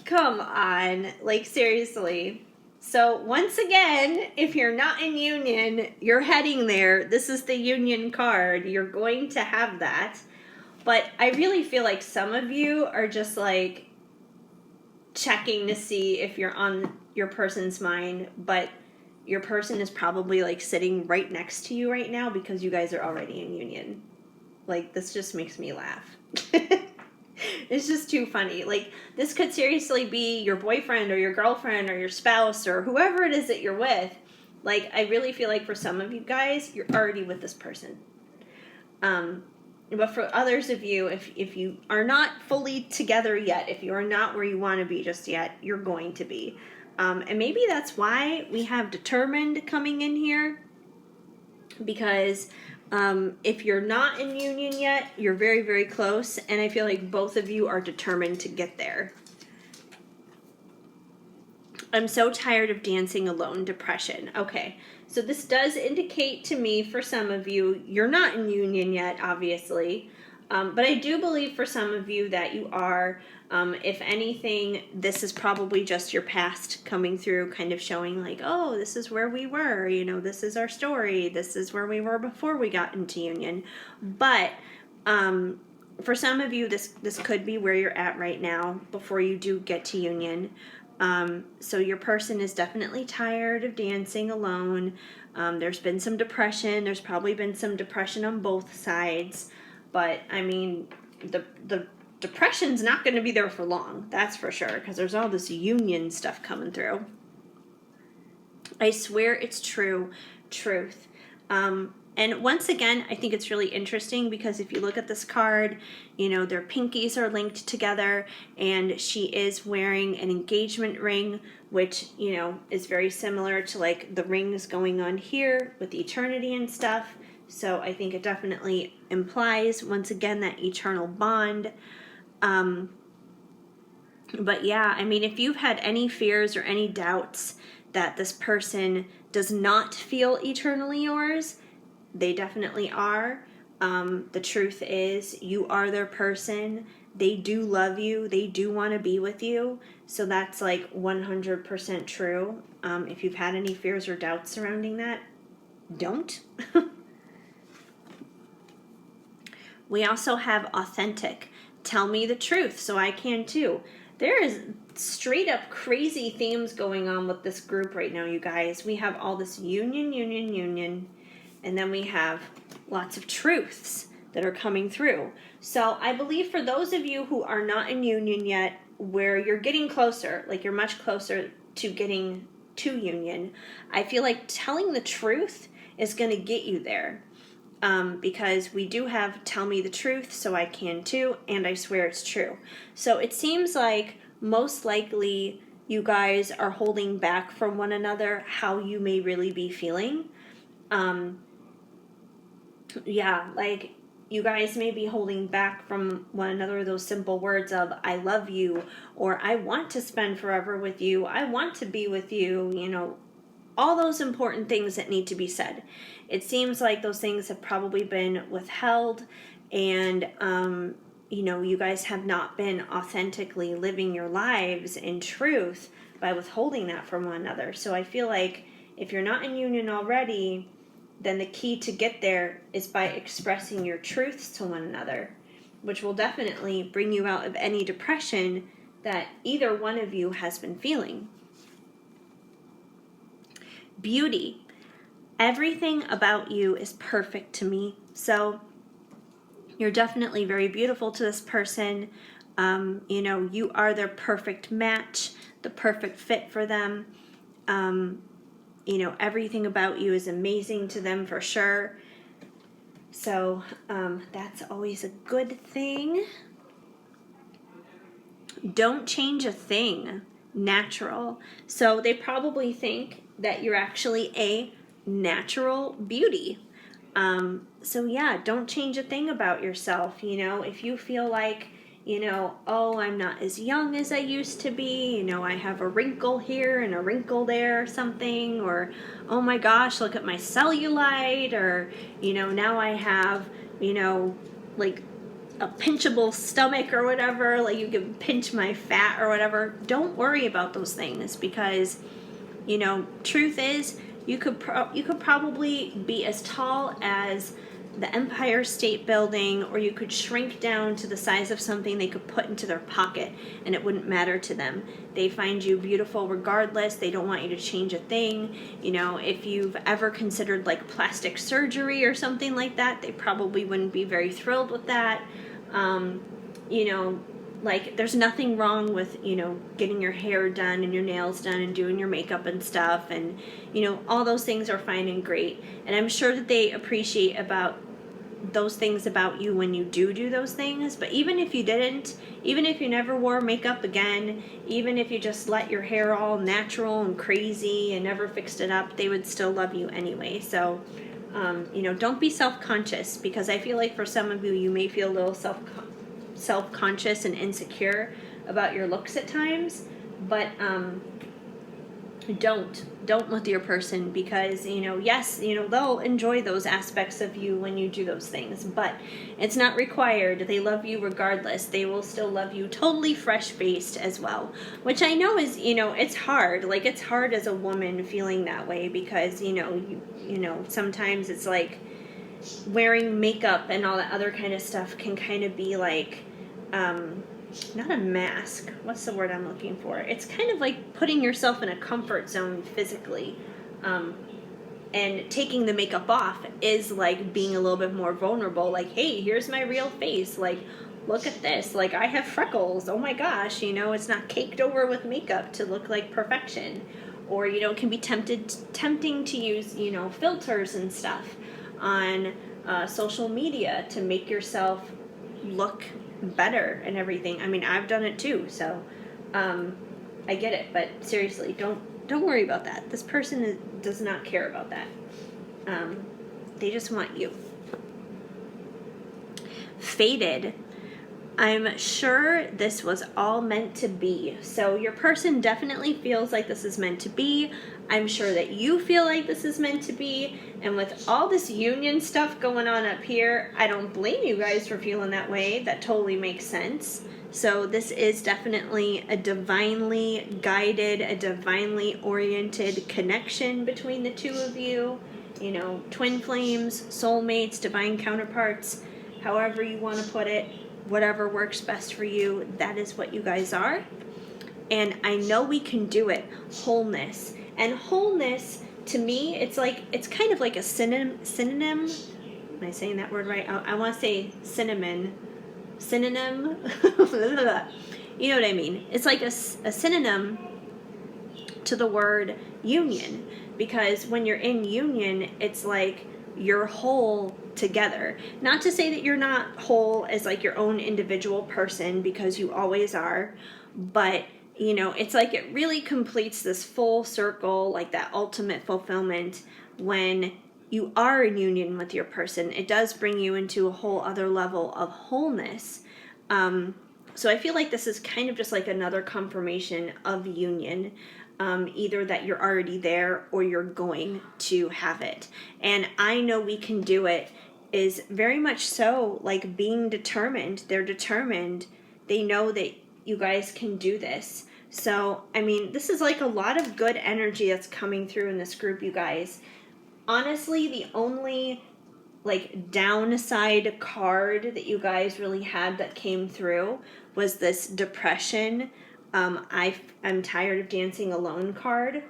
Come on. Like, seriously. So, once again, if you're not in union, you're heading there. This is the union card. You're going to have that. But I really feel like some of you are just like checking to see if you're on your person's mind, but your person is probably like sitting right next to you right now because you guys are already in union. Like, this just makes me laugh. It's just too funny. Like, this could seriously be your boyfriend or your girlfriend or your spouse or whoever it is that you're with. Like, I really feel like for some of you guys, you're already with this person. But for others of you, if you are not fully together yet, if you are not where you want to be just yet, you're going to be. And maybe that's why we have determined coming in here. Because if you're not in union yet, you're very, very close. And I feel like both of you are determined to get there. I'm so tired of dancing alone. Depression. Okay. So this does indicate to me, for some of you, you're not in union yet, obviously. But I do believe for some of you that you are. If anything, this is probably just your past coming through, kind of showing like, oh, this is where we were. You know, this is our story. This is where we were before we got into union. But for some of you, this could be where you're at right now before you do get to union. So your person is definitely tired of dancing alone. There's been some depression. There's probably been some depression on both sides. But, I mean, the depression's not going to be there for long. That's for sure. Because there's all this union stuff coming through. I swear it's true. Truth. And once again, I think it's really interesting because if you look at this card, you know, their pinkies are linked together and she is wearing an engagement ring which, you know, is very similar to like the rings going on here with eternity and stuff. So I think it definitely implies, once again, that eternal bond. But yeah, I mean, if you've had any fears or any doubts that this person does not feel eternally yours, they definitely are. The truth is, you are their person. They do love you. They do want to be with you. So that's like 100% true. If you've had any fears or doubts surrounding that, don't. We also have authentic. Tell me the truth so I can too. There is straight up crazy themes going on with this group right now, you guys. We have all this union, and then we have lots of truths that are coming through. So I believe for those of you who are not in union yet, where you're getting closer, like you're much closer to getting to union, I feel like telling the truth is going to get you there. Because we do have tell me the truth so I can too, and I swear it's true. So it seems like most likely you guys are holding back from one another how you may really be feeling. Yeah, like you guys may be holding back from one another those simple words of I love you, or I want to spend forever with you, I want to be with you, you know, all those important things that need to be said. It seems like those things have probably been withheld, and you know, you guys have not been authentically living your lives in truth by withholding that from one another. So I feel like if you're not in union already, then the key to get there is by expressing your truths to one another, which will definitely bring you out of any depression that either one of you has been feeling. Beauty. Everything about you is perfect to me. So you're definitely very beautiful to this person. You know, you are their perfect match, the perfect fit for them. You know, everything about you is amazing to them for sure. So that's always a good thing. Don't change a thing. Natural. So they probably think that you're actually a natural beauty. So yeah, don't change a thing about yourself. You know, if you feel like, you know, oh, I'm not as young as I used to be, you know, I have a wrinkle here and a wrinkle there or something, or oh my gosh, look at my cellulite, or, you know, now I have, you know, like a pinchable stomach or whatever, like you can pinch my fat or whatever. Don't worry about those things, because, you know, truth is, you could probably be as tall as the Empire State Building, or you could shrink down to the size of something they could put into their pocket, and it wouldn't matter to them. They find you beautiful regardless. They don't want you to change a thing. You know, if you've ever considered like plastic surgery or something like that, they probably wouldn't be very thrilled with that. You know, like there's nothing wrong with, you know, getting your hair done and your nails done and doing your makeup and stuff, and, you know, all those things are fine and great, and I'm sure that they appreciate about those things about you when you do those things. But even if you didn't, even if you never wore makeup again, even if you just let your hair all natural and crazy and never fixed it up, they would still love you anyway. So you know, don't be self-conscious, because I feel like for some of you, you may feel a little self-conscious and insecure about your looks at times, but don't with your person, because, you know, yes, you know, they'll enjoy those aspects of you when you do those things, but it's not required. They love you regardless. They will still love you totally fresh-faced as well, which I know is, you know, it's hard. Like, it's hard as a woman feeling that way, because, you know, sometimes it's like wearing makeup and all that other kind of stuff can kind of be like, not a mask. What's the word I'm looking for? It's kind of like putting yourself in a comfort zone physically. And taking the makeup off is like being a little bit more vulnerable. Like, hey, here's my real face. Like, look at this. Like, I have freckles. Oh my gosh, you know, it's not caked over with makeup to look like perfection. Or, you know, it can be tempting to use, you know, filters and stuff on social media to make yourself look better and everything. I mean, I've done it too. So I get it, but seriously, don't worry about that. This person does not care about that. They just want you. Fated. I'm sure this was all meant to be. So your person definitely feels like this is meant to be. I'm sure that you feel like this is meant to be. And with all this union stuff going on up here, I don't blame you guys for feeling that way. That totally makes sense. So this is definitely a divinely guided, a divinely oriented connection between the two of you. You know, twin flames, soulmates, divine counterparts, however you want to put it. Whatever works best for you, that is what you guys are. And I know we can do it. Wholeness. And wholeness, to me, it's kind of like a synonym. Am I saying that word right? I want to say cinnamon. Synonym. You know what I mean? It's like a synonym to the word union. Because when you're in union, it's like you're whole together. Not to say that you're not whole as like your own individual person, because you always are, but you know, it's like it really completes this full circle, like that ultimate fulfillment when you are in union with your person. It does bring you into a whole other level of wholeness. So I feel like this is kind of just like another confirmation of union. Either that you're already there or you're going to have it. And I know we can do it is very much so like being determined. They're determined. They know that you guys can do this. So, I mean, this is like a lot of good energy that's coming through in this group, you guys. Honestly, the only like downside card that you guys really had that came through was this depression. I'm tired of dancing alone card.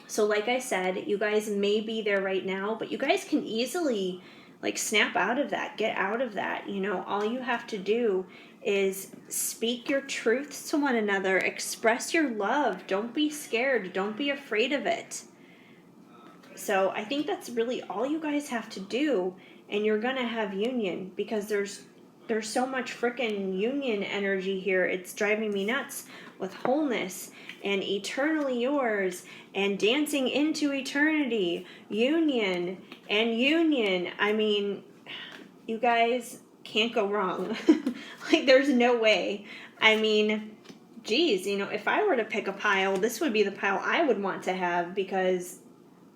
So like I said, you guys may be there right now, but you guys can easily like snap out of that, get out of that. You know, all you have to do is speak your truths to one another, express your love. Don't be scared. Don't be afraid of it. So I think that's really all you guys have to do, and you're going to have union, because there's so much frickin' union energy here. It's driving me nuts with wholeness and eternally yours and dancing into eternity. Union and union. I mean, you guys can't go wrong. Like, there's no way. I mean, geez, you know, if I were to pick a pile, this would be the pile I would want to have, because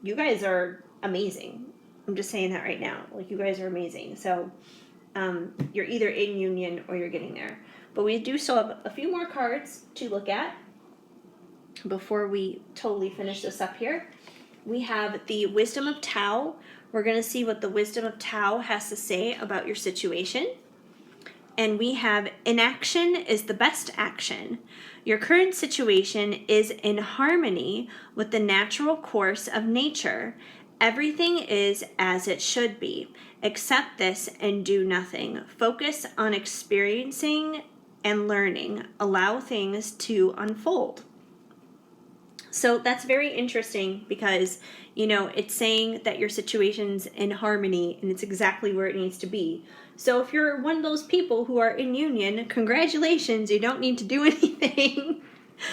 you guys are amazing. I'm just saying that right now. Like, you guys are amazing. So, you're either in union or you're getting there. But we do still have a few more cards to look at before we totally finish this up here. We have the Wisdom of Tao. We're going to see what the Wisdom of Tao has to say about your situation. And we have inaction is the best action. Your current situation is in harmony with the natural course of nature. Everything is as it should be. Accept this and do nothing. Focus on experiencing and learning. Allow things to unfold. So that's very interesting, because, you know, it's saying that your situation's in harmony and it's exactly where it needs to be. So if you're one of those people who are in union, congratulations, you don't need to do anything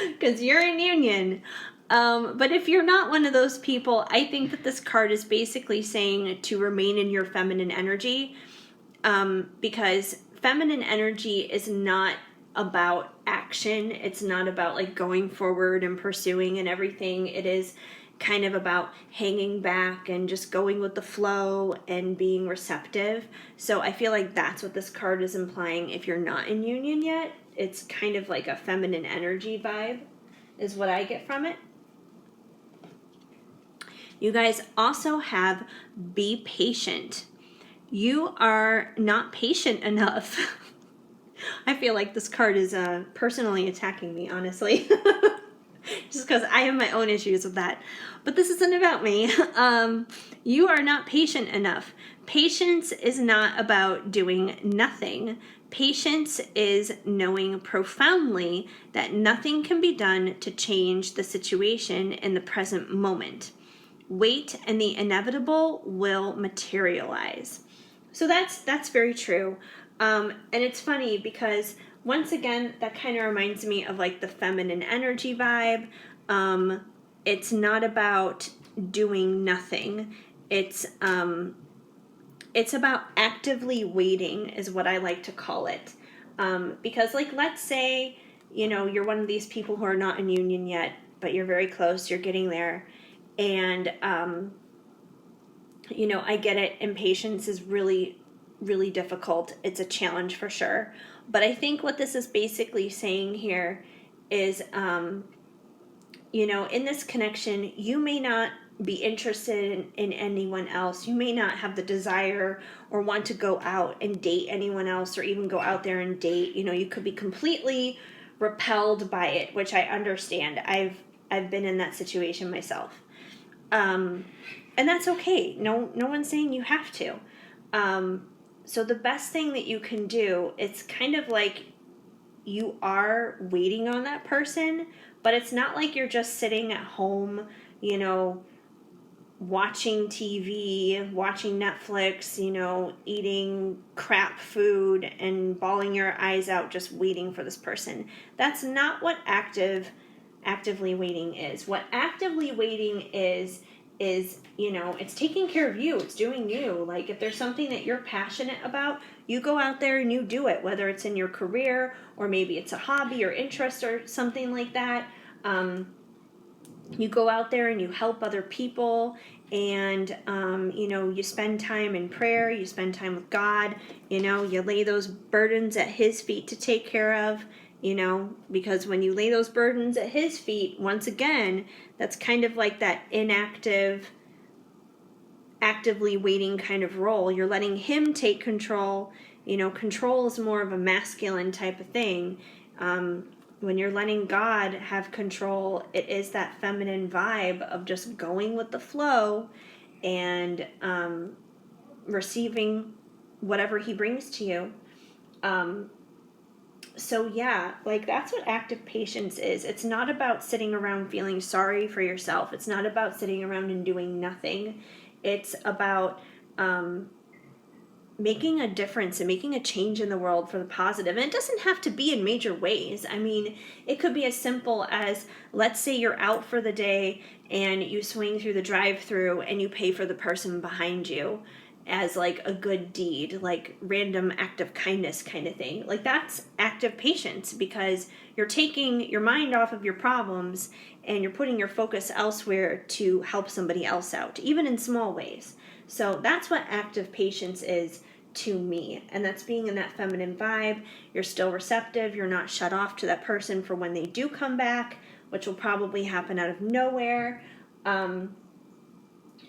because you're in union. But if you're not one of those people, I think that this card is basically saying to remain in your feminine energy, because feminine energy is not about action. It's not about like going forward and pursuing and everything. It is kind of about hanging back and just going with the flow and being receptive. So I feel like that's what this card is implying. If you're not in union yet, it's kind of like a feminine energy vibe is what I get from it. You guys also have be patient. You are not patient enough. I feel like this card is personally attacking me, honestly. Just because I have my own issues with that. But this isn't about me. You are not patient enough. Patience is not about doing nothing. Patience is knowing profoundly that nothing can be done to change the situation in the present moment. Wait and the inevitable will materialize. So that's very true. And it's funny because once again, that kind of reminds me of like the feminine energy vibe. It's not about doing nothing. It's about actively waiting is what I like to call it. Because like, let's say, you're one of these people who are not in union yet, but you're very close, you're getting there. And, I get it. Impatience is really, really difficult. It's a challenge for sure. But I think what this is basically saying here is, in this connection, you may not be interested in anyone else. You may not have the desire or want to go out and date anyone else or even go out there and date. You could be completely repelled by it, which I understand. I've been in that situation myself. And that's okay. No one's saying you have to. So the best thing that you can do, it's kind of like you are waiting on that person, but it's not like you're just sitting at home, watching TV, watching Netflix, eating crap food and bawling your eyes out just waiting for this person. That's not what actively waiting is. What actively waiting is it's taking care of you. It's doing you. Like, if there's something that you're passionate about, you go out there and you do it, whether it's in your career or maybe it's a hobby or interest or something like that. You go out there and you help other people, and you spend time in prayer, you spend time with God, you lay those burdens at His feet to take care of, because when you lay those burdens at His feet, once again, that's kind of like that inactive, actively waiting kind of role. You're letting Him take control. Control is more of a masculine type of thing. When you're letting God have control, it is that feminine vibe of just going with the flow and receiving whatever He brings to you. So yeah, like, that's what active patience is. It's not about sitting around feeling sorry for yourself. It's not about sitting around and doing nothing. It's about making a difference and making a change in the world for the positive. And it doesn't have to be in major ways. I mean, it could be as simple as, let's say you're out for the day and you swing through the drive-thru and you pay for the person behind you as like a good deed, like random act of kindness kind of thing. Like, that's active patience, because you're taking your mind off of your problems and you're putting your focus elsewhere to help somebody else out, even in small ways. So that's what active patience is to me. And that's being in that feminine vibe. You're still receptive. You're not shut off to that person for when they do come back, which will probably happen out of nowhere.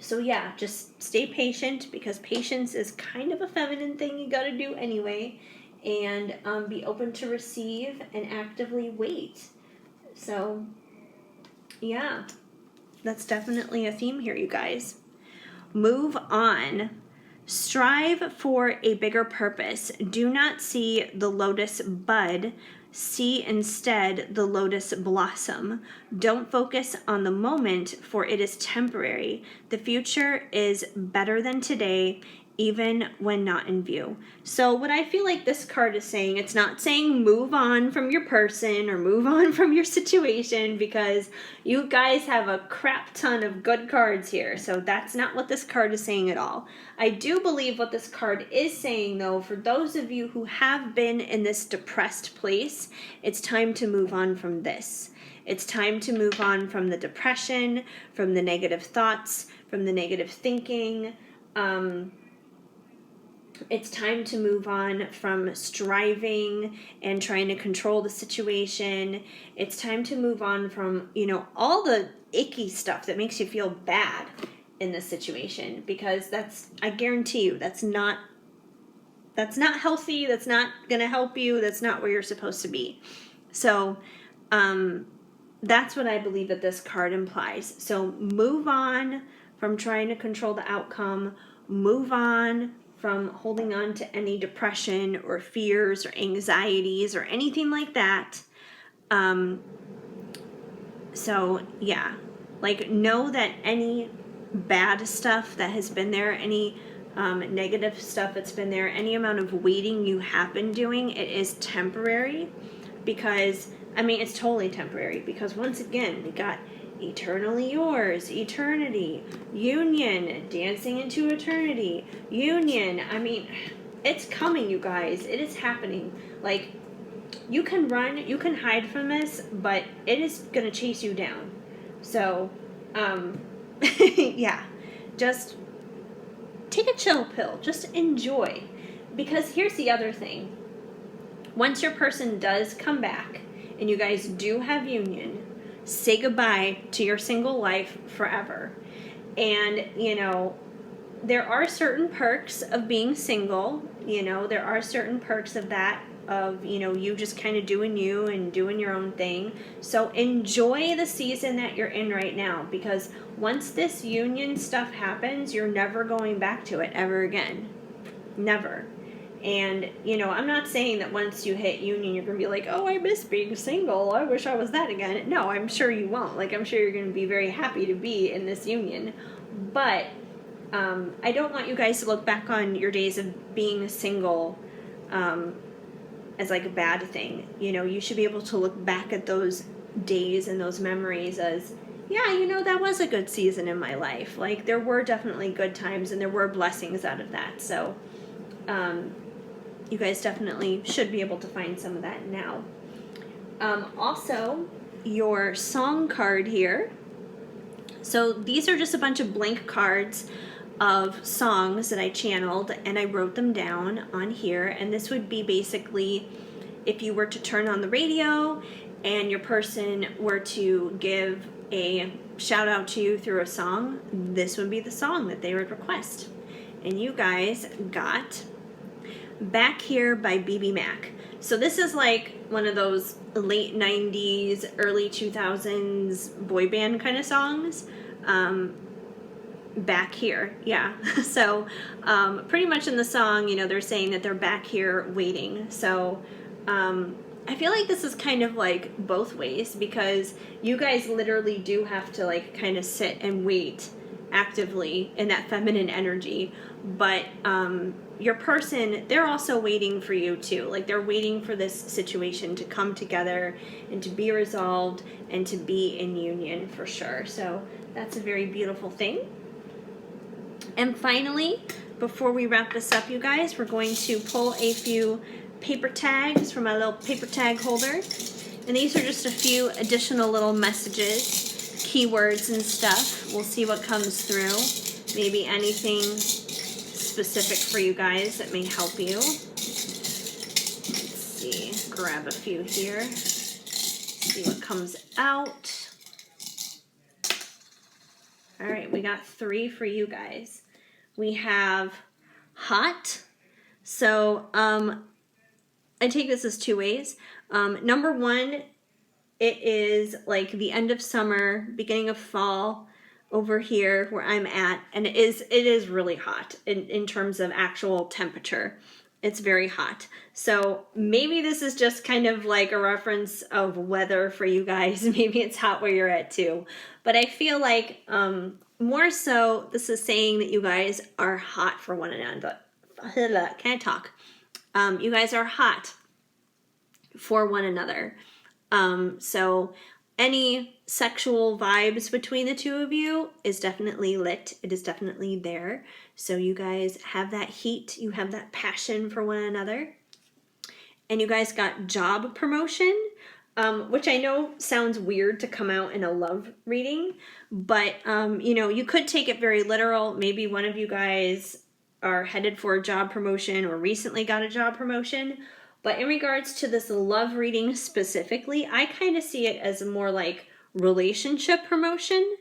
So yeah, just stay patient, because patience is kind of a feminine thing you got to do anyway. And be open to receive and actively wait. So yeah, that's definitely a theme here, you guys. Move on. Strive for a bigger purpose. Do not see the lotus bud. See instead the lotus blossom. Don't focus on the moment, for it is temporary. The future is better than today, even when not in view. So what I feel like this card is saying, it's not saying move on from your person or move on from your situation, because you guys have a crap ton of good cards here. So that's not what this card is saying at all. I do believe what this card is saying, though, for those of you who have been in this depressed place, it's time to move on from this. It's time to move on from the depression, from the negative thoughts, from the negative thinking. It's time to move on from striving and trying to control the situation. It's time to move on from, all the icky stuff that makes you feel bad in this situation, because I guarantee you, that's not healthy. That's not going to help you. That's not where you're supposed to be. So, that's what I believe that this card implies. So move on from trying to control the outcome. Move on from holding on to any depression or fears or anxieties or anything like that. So yeah, like, know that any bad stuff that has been there, any negative stuff that's been there, any amount of waiting you have been doing, it is temporary. Because, I mean, it's totally temporary. Because once again, we got eternally yours, eternity, union, dancing into eternity, union. I mean, it's coming, you guys. It is happening. Like, you can run, you can hide from this, but it is going to chase you down. So, yeah, just take a chill pill. Just enjoy. Because here's the other thing. Once your person does come back and you guys do have union, say goodbye to your single life forever. And, you know, there are certain perks of being single. You know, there are certain perks of that, of, you know, you just kind of doing you and doing your own thing. So enjoy the season that you're in right now, because once this union stuff happens, you're never going back to it ever again. Never. And, you know, I'm not saying that once you hit union, you're going to be like, oh, I miss being single. I wish I was that again. No, I'm sure you won't. Like, I'm sure you're going to be very happy to be in this union. But I don't want you guys to look back on your days of being single as like a bad thing. You know, you should be able to look back at those days and those memories as, yeah, you know, that was a good season in my life. Like, there were definitely good times and there were blessings out of that. So, you guys definitely should be able to find some of that now. Also, your song card here. So these are just a bunch of blank cards of songs that I channeled, and I wrote them down on here. And this would be basically if you were to turn on the radio and your person were to give a shout out to you through a song, this would be the song that they would request. And you guys got Back Here by BB Mac. So this is like one of those late 90s, early 2000s boy band kind of songs. Back here, yeah. So pretty much in the song, you know, they're saying that they're back here waiting. So I feel like this is kind of like both ways, because you guys literally do have to like kind of sit and wait actively in that feminine energy. But your person, they're also waiting for you too. Like, they're waiting for this situation to come together and to be resolved and to be in union for sure. So that's a very beautiful thing. And finally, before we wrap this up, you guys, we're going to pull a few paper tags from my little paper tag holder. And these are just a few additional little messages, keywords and stuff. We'll see what comes through. Maybe anything specific for you guys that may help you. Let's see, grab a few here. See what comes out. All right, we got 3 for you guys. We have hot. So I take this as 2 ways. Number 1, it is like the end of summer, beginning of fall over here where I'm at, and it is really hot in terms of actual temperature. It's very hot. So maybe this is just kind of like a reference of weather for you guys. Maybe it's hot where you're at too. But I feel like more so this is saying that you guys are hot for one another. Can I talk? You guys are hot for one another. So any sexual vibes between the two of you is definitely lit. It is definitely there. So you guys have that heat. You have that passion for one another. And you guys got job promotion, which I know sounds weird to come out in a love reading. But, you know, you could take it very literal. Maybe one of you guys are headed for a job promotion or recently got a job promotion. But in regards to this love reading specifically, I kind of see it as more like relationship promotion.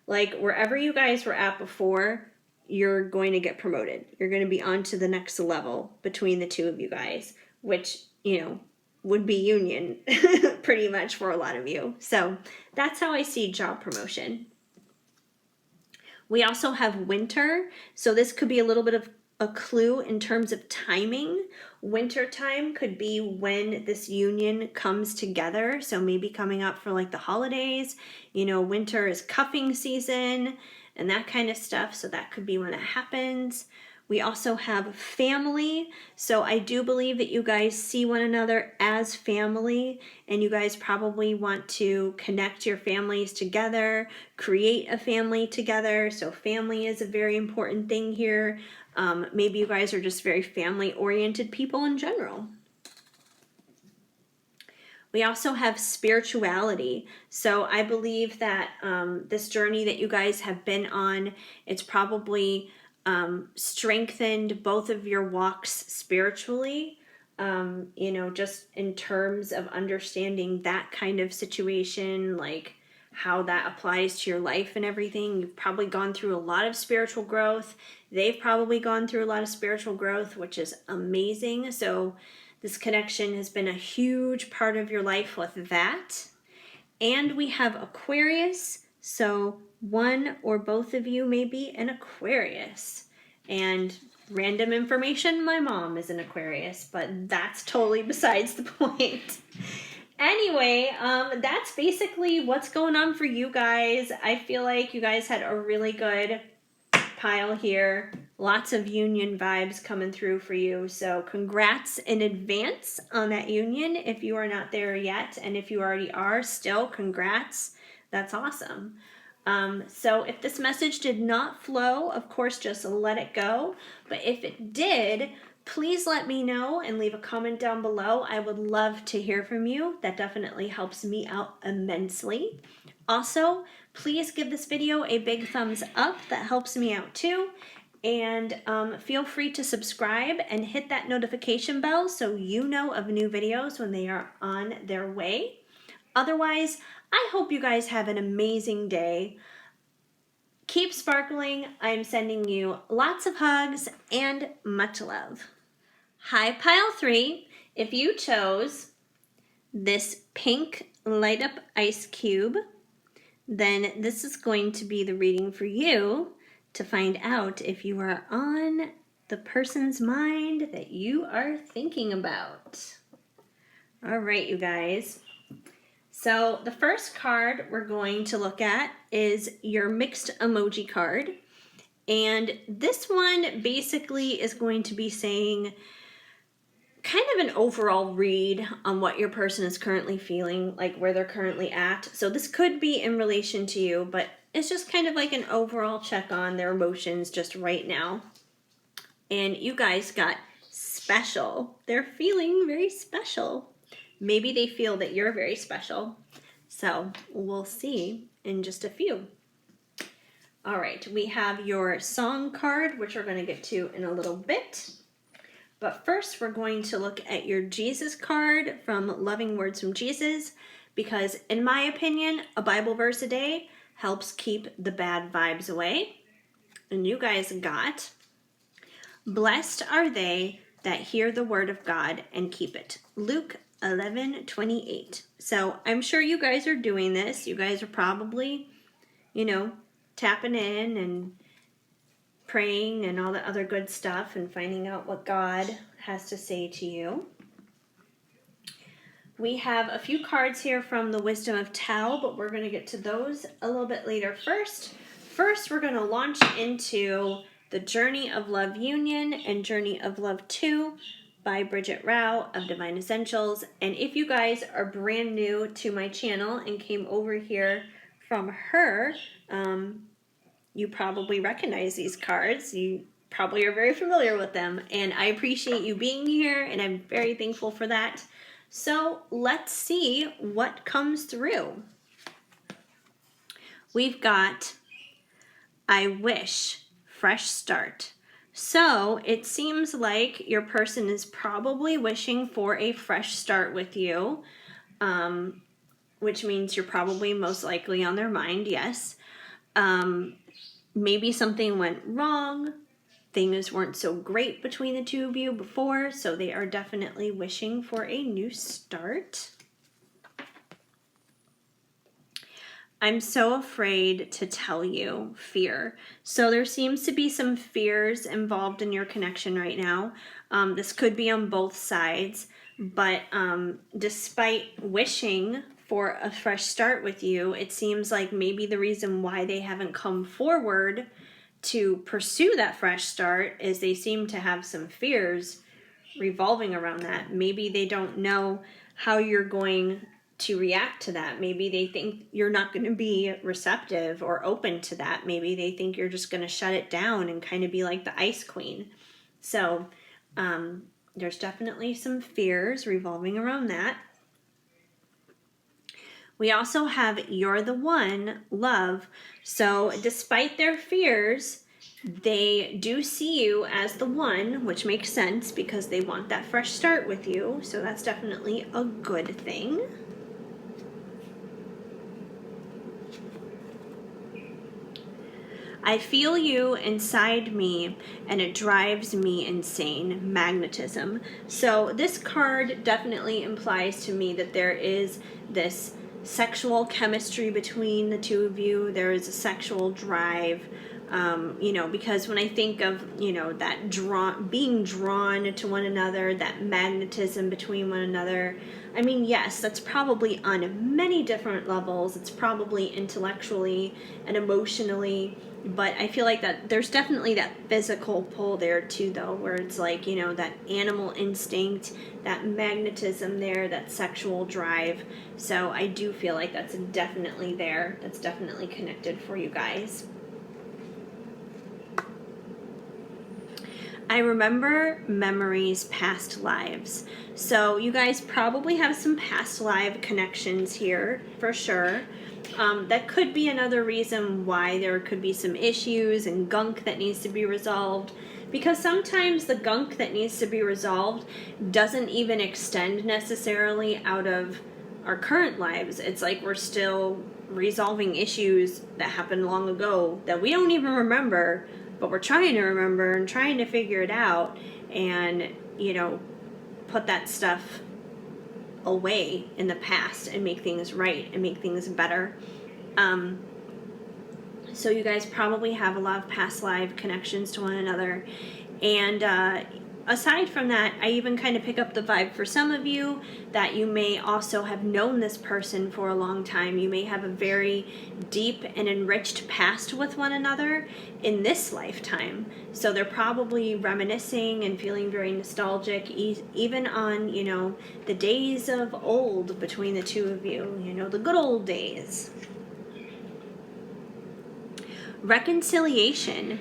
Like wherever you guys were at before, you're going to get promoted. You're going to be on to the next level between the two of you guys, which, you know, would be union pretty much for a lot of you. So that's how I see job promotion. We also have winter. So this could be a little bit of a clue in terms of timing. Winter time could be when this union comes together. So maybe coming up for like the holidays. You know, winter is cuffing season and that kind of stuff. So that could be when it happens. We also have family. So I do believe that you guys see one another as family, and you guys probably want to connect your families together, create a family together. So family is a very important thing here. Maybe you guys are just very family-oriented people in general. We also have spirituality. So I believe that this journey that you guys have been on, it's probably strengthened both of your walks spiritually, just in terms of understanding that kind of situation, like how that applies to your life and everything. You've probably gone through a lot of spiritual growth. They've probably gone through a lot of spiritual growth, which is amazing. So this connection has been a huge part of your life with that. And we have Aquarius. So one or both of you may be an Aquarius. And random information, my mom is an Aquarius, but that's totally besides the point. Anyway, that's basically what's going on for you guys. I feel like you guys had a really good pile here. Lots of union vibes coming through for you. So congrats in advance on that union if you are not there yet. And if you already are, still congrats. That's awesome. So if this message did not flow, of course, just let it go. But if it did, please let me know and leave a comment down below. I would love to hear from you. That definitely helps me out immensely. Also, please give this video a big thumbs up. That helps me out too. And feel free to subscribe and hit that notification bell so you know of new videos when they are on their way. Otherwise, I hope you guys have an amazing day. Keep sparkling. I'm sending you lots of hugs and much love. Hi, Pile 3. If you chose this pink light up ice cube, then this is going to be the reading for you to find out if you are on the person's mind that you are thinking about. All right, you guys. So the first card we're going to look at is your mixed emoji card. And this one basically is going to be saying kind of an overall read on what your person is currently feeling, like where they're currently at. So this could be in relation to you, but it's just kind of like an overall check on their emotions just right now. And you guys got special. They're feeling very special. Maybe they feel that you're very special. So we'll see in just a few. All right, we have your song card, which we're going to get to in a little bit. But first, we're going to look at your Jesus card from Loving Words from Jesus, because in my opinion, a Bible verse a day helps keep the bad vibes away. And you guys got, blessed are they that hear the word of God and keep it. Luke 11:28. So I'm sure you guys are doing this. You guys are probably, tapping in and praying and all the other good stuff and finding out what God has to say to you. We have a few cards here from the Wisdom of Tao, but we're going to get to those a little bit later first. First, we're going to launch into the Journey of Love Union and Journey of Love 2 by Bridget Rao of Divine Essentials. And if you guys are brand new to my channel and came over here from her, you probably recognize these cards. You probably are very familiar with them. And I appreciate you being here, and I'm very thankful for that. So let's see what comes through. We've got, I wish, fresh start. So it seems like your person is probably wishing for a fresh start with you, which means you're probably most likely on their mind, yes. Maybe something went wrong. Things weren't so great between the two of you before, so they are definitely wishing for a new start. I'm so afraid to tell you, fear. So there seems to be some fears involved in your connection right now. This could be on both sides, but despite wishing for a fresh start with you, it seems like maybe the reason why they haven't come forward to pursue that fresh start is they seem to have some fears revolving around that. Maybe they don't know how you're going to react to that. Maybe they think you're not going to be receptive or open to that. Maybe they think you're just going to shut it down and kind of be like the ice queen. So there's definitely some fears revolving around that. We also have You're the One, love. So despite their fears, they do see you as the one, which makes sense because they want that fresh start with you. So that's definitely a good thing. I feel you inside me and it drives me insane. Magnetism. So this card definitely implies to me that there is this sexual chemistry between the two of you. There is a sexual drive. Because when I think of, that being drawn to one another, that magnetism between one another, I mean, yes, that's probably on many different levels. It's probably intellectually and emotionally, but I feel like that there's definitely that physical pull there too, though, where it's like, that animal instinct, that magnetism there, that sexual drive. So I do feel like that's definitely there. That's definitely connected for you guys. I remember memories, past lives. So you guys probably have some past life connections here for sure. That could be another reason why there could be some issues and gunk that needs to be resolved. Because sometimes the gunk that needs to be resolved doesn't even extend necessarily out of our current lives. It's like we're still resolving issues that happened long ago that we don't even remember, but we're trying to remember and trying to figure it out and, put that stuff away in the past and make things right and make things better. So you guys probably have a lot of past life connections to one another. And aside from that, I even kind of pick up the vibe for some of you that you may also have known this person for a long time. You may have a very deep and enriched past with one another in this lifetime. So they're probably reminiscing and feeling very nostalgic, even on, the days of old between the two of you, the good old days. Reconciliation.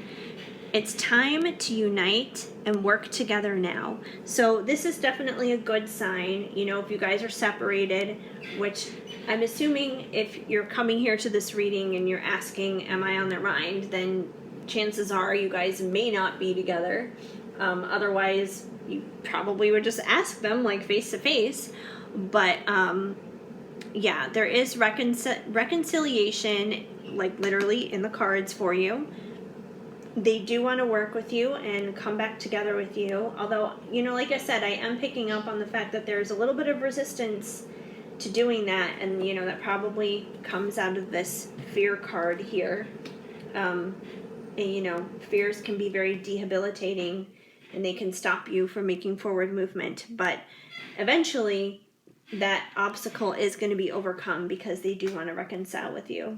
It's time to unite and work together now. So this is definitely a good sign. If you guys are separated, which I'm assuming if you're coming here to this reading and you're asking, am I on their mind, then chances are you guys may not be together. Otherwise, you probably would just ask them like face to face. But yeah, there is reconciliation, like literally in the cards for you. They do want to work with you and come back together with you. Although, like I said, I am picking up on the fact that there's a little bit of resistance to doing that. And, that probably comes out of this fear card here. And, fears can be very debilitating and they can stop you from making forward movement. But eventually that obstacle is going to be overcome because they do want to reconcile with you.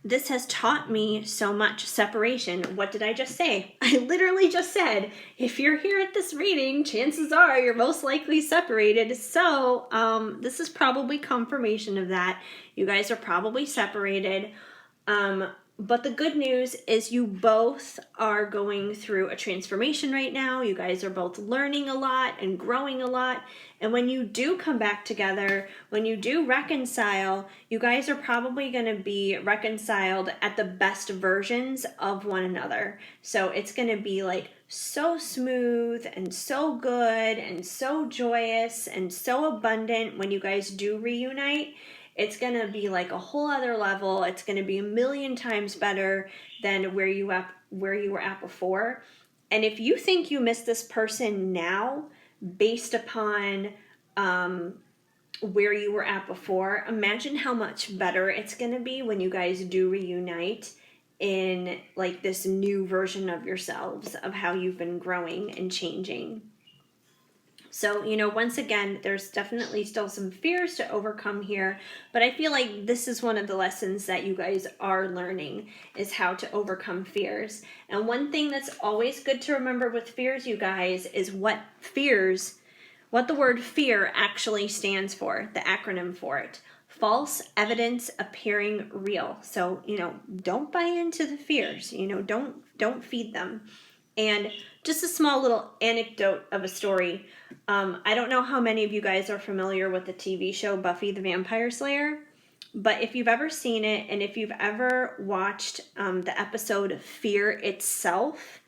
This has taught me so much. Separation. What did I just say? I literally just said, if you're here at this reading, chances are you're most likely separated. So this is probably confirmation of that. You guys are probably separated. But the good news is you both are going through a transformation right now. You guys are both learning a lot and growing a lot. And when you do come back together, when you do reconcile, you guys are probably going to be reconciled at the best versions of one another. So it's going to be like so smooth and so good and so joyous and so abundant when you guys do reunite. It's going to be like a whole other level. It's going to be 1,000,000 times better than where you were at before. And if you think you miss this person now based upon where you were at before, imagine how much better it's going to be when you guys do reunite in like this new version of yourselves, of how you've been growing and changing. So, once again, there's definitely still some fears to overcome here, but I feel like this is one of the lessons that you guys are learning is how to overcome fears. And one thing that's always good to remember with fears, you guys, is what the word fear actually stands for, the acronym for it. False evidence appearing real. So, don't buy into the fears, don't feed them. And just a small little anecdote of a story. I don't know how many of you guys are familiar with the TV show Buffy the Vampire Slayer, but if you've ever seen it and if you've ever watched the episode Fear Itself,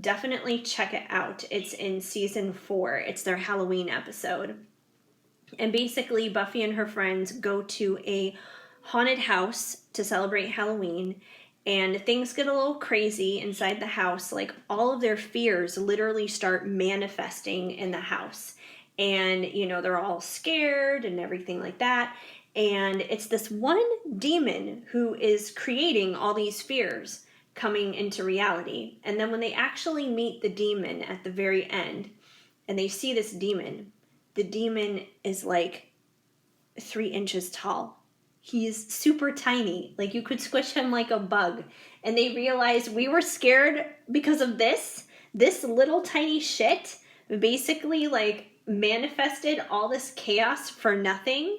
definitely check it out. It's in season 4. It's their Halloween episode. And basically, Buffy and her friends go to a haunted house to celebrate Halloween, and things get a little crazy inside the house. Like, all of their fears literally start manifesting in the house. And, they're all scared and everything like that. And it's this one demon who is creating all these fears coming into reality. And then when they actually meet the demon at the very end, and they see this demon, the demon is like 3 inches tall. He's super tiny. Like, you could squish him like a bug. And they realized we were scared because of this little tiny shit basically like manifested all this chaos for nothing.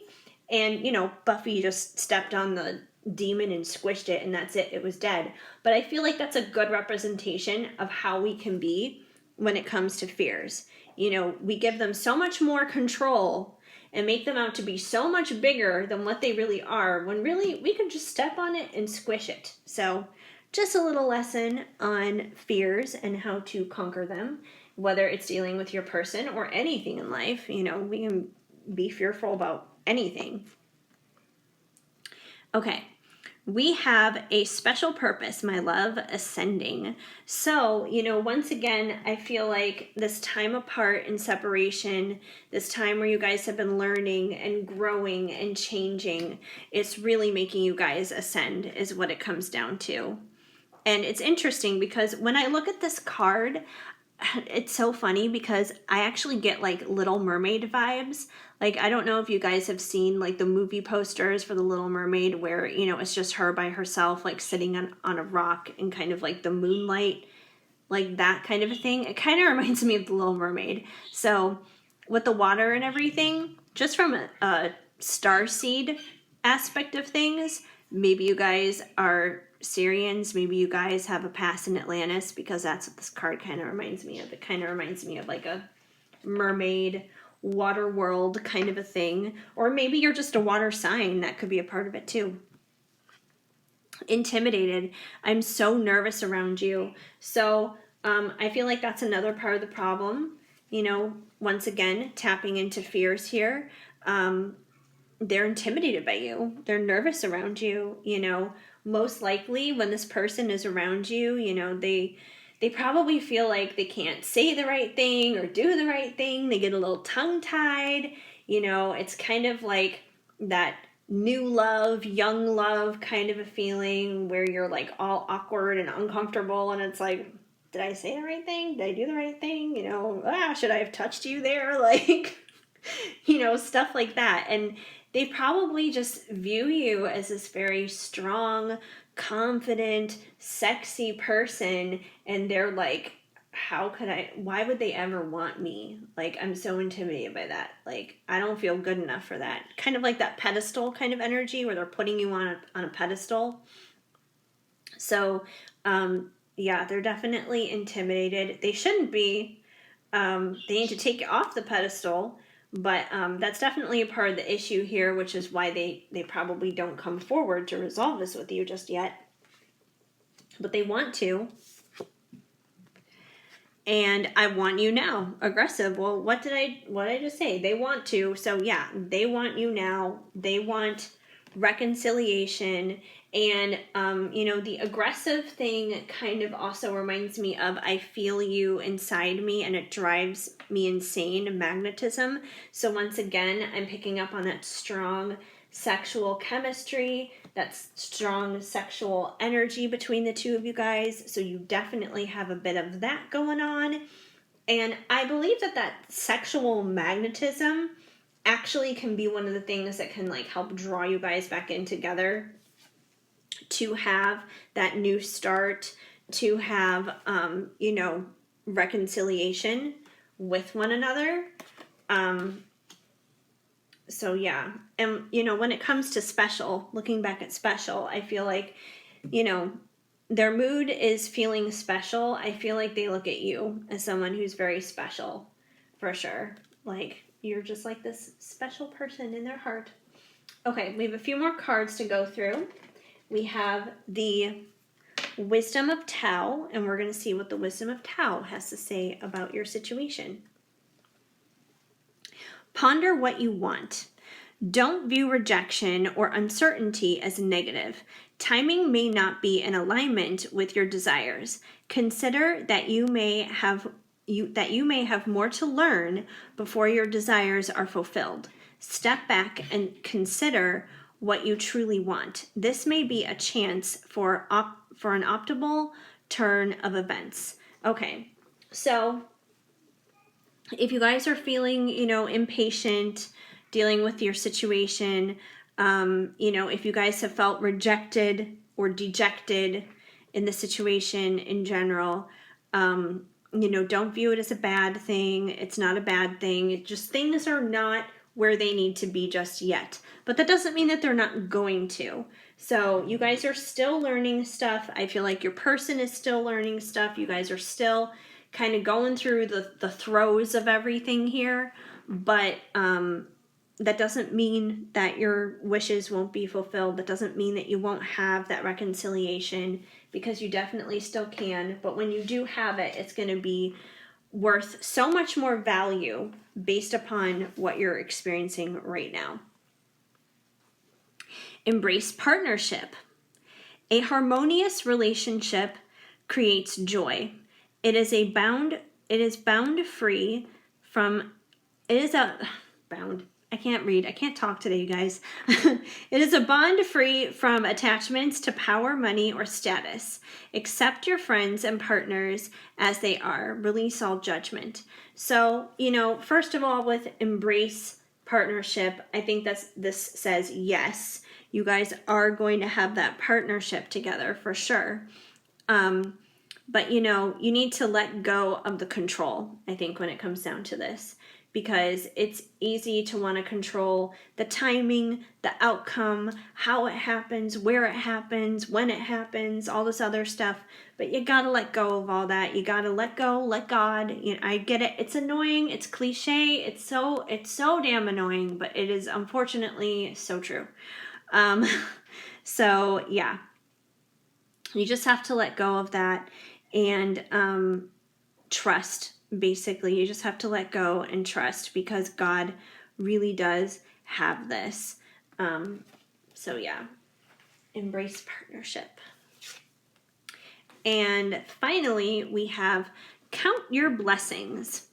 And, Buffy just stepped on the demon and squished it, and that's it. It was dead. But I feel like that's a good representation of how we can be when it comes to fears. We give them so much more control and make them out to be so much bigger than what they really are, when really we could just step on it and squish it. So just a little lesson on fears and how to conquer them, whether it's dealing with your person or anything in life. We can be fearful about anything. Okay. We have a special purpose, my love, ascending. So, once again, I feel like this time apart in separation, this time where you guys have been learning and growing and changing, it's really making you guys ascend is what it comes down to. And it's interesting because when I look at this card, it's so funny because I actually get like Little Mermaid vibes. Like, I don't know if you guys have seen like the movie posters for the Little Mermaid where, it's just her by herself, like sitting on a rock and kind of like the moonlight, like that kind of a thing. It kind of reminds me of the Little Mermaid. So with the water and everything, just from a starseed aspect of things, maybe you guys are Syrians, maybe you guys have a past in Atlantis, because that's what this card kind of reminds me of. It kind of reminds me of like a mermaid, water world kind of a thing. Or maybe you're just a water sign. That could be a part of it too. Intimidated. I'm so nervous around you. So I feel like that's another part of the problem. Once again, tapping into fears here. They're intimidated by you. They're nervous around you. Most likely when this person is around you, they probably feel like they can't say the right thing or do the right thing. They get a little tongue-tied. It's kind of like that new love, young love kind of a feeling where you're like all awkward and uncomfortable, and it's like, did I say the right thing? Did I do the right thing? Should I have touched you there? Like, stuff like that. And they probably just view you as this very strong, confident, sexy person, and they're like, why would they ever want me? Like, I'm so intimidated by that. Like, I don't feel good enough for that. Kind of like that pedestal kind of energy where they're putting you on a pedestal. So, they're definitely intimidated. They shouldn't be. They need to take it off the pedestal. But that's definitely a part of the issue here, which is why they probably don't come forward to resolve this with you just yet. But they want to. And I want you now. Aggressive. Well, what did I just say? They want to. So yeah, they want you now. They want reconciliation. And, the aggressive thing kind of also reminds me of I feel you inside me and it drives me insane, magnetism. So once again, I'm picking up on that strong sexual chemistry, that strong sexual energy between the two of you guys. So you definitely have a bit of that going on. And I believe that that sexual magnetism actually can be one of the things that can like help draw you guys back in together, to have that new start, to have reconciliation with one another. So yeah. And when it comes to special, looking back at special, I feel like their mood is feeling special. I feel like they look at you as someone who's very special, for sure. Like, you're just like this special person in their heart. Okay, we have a few more cards to go through. We have the Wisdom of Tao, and we're going to see what the Wisdom of Tao has to say about your situation. Ponder what you want. Don't view rejection or uncertainty as negative. Timing may not be in alignment with your desires. Consider that you may have more to learn before your desires are fulfilled. Step back and consider what you truly want. This may be a chance for an optimal turn of events. Okay, so if you guys are feeling, impatient, dealing with your situation, if you guys have felt rejected or dejected in the situation in general, don't view it as a bad thing. It's not a bad thing. It's just things are not where they need to be just yet. But that doesn't mean that they're not going to. So you guys are still learning stuff. I feel like your person is still learning stuff. You guys are still kind of going through the throes of everything here. But that doesn't mean that your wishes won't be fulfilled. That doesn't mean that you won't have that reconciliation, because you definitely still can. But when you do have it, it's going to be worth so much more value based upon what you're experiencing right now. Embrace partnership. A harmonious relationship creates joy. It is bound free from I can't read. I can't talk today, you guys. It is a bond free from attachments to power, money, or status. Accept your friends and partners as they are. Release all judgment. So, first of all, with embrace partnership, I think this says yes. You guys are going to have that partnership together for sure. But, you need to let go of the control, I think, when it comes down to this. Because it's easy to want to control the timing, the outcome, how it happens, where it happens, when it happens, all this other stuff. But you got to let go of all that. You got to let go, let God. I get it. It's annoying. It's cliche. It's so damn annoying, but it is unfortunately so true. So yeah, you just have to let go of that and trust. Basically, you just have to let go and trust, because God really does have this. So yeah, embrace partnership. And finally, we have count your blessings.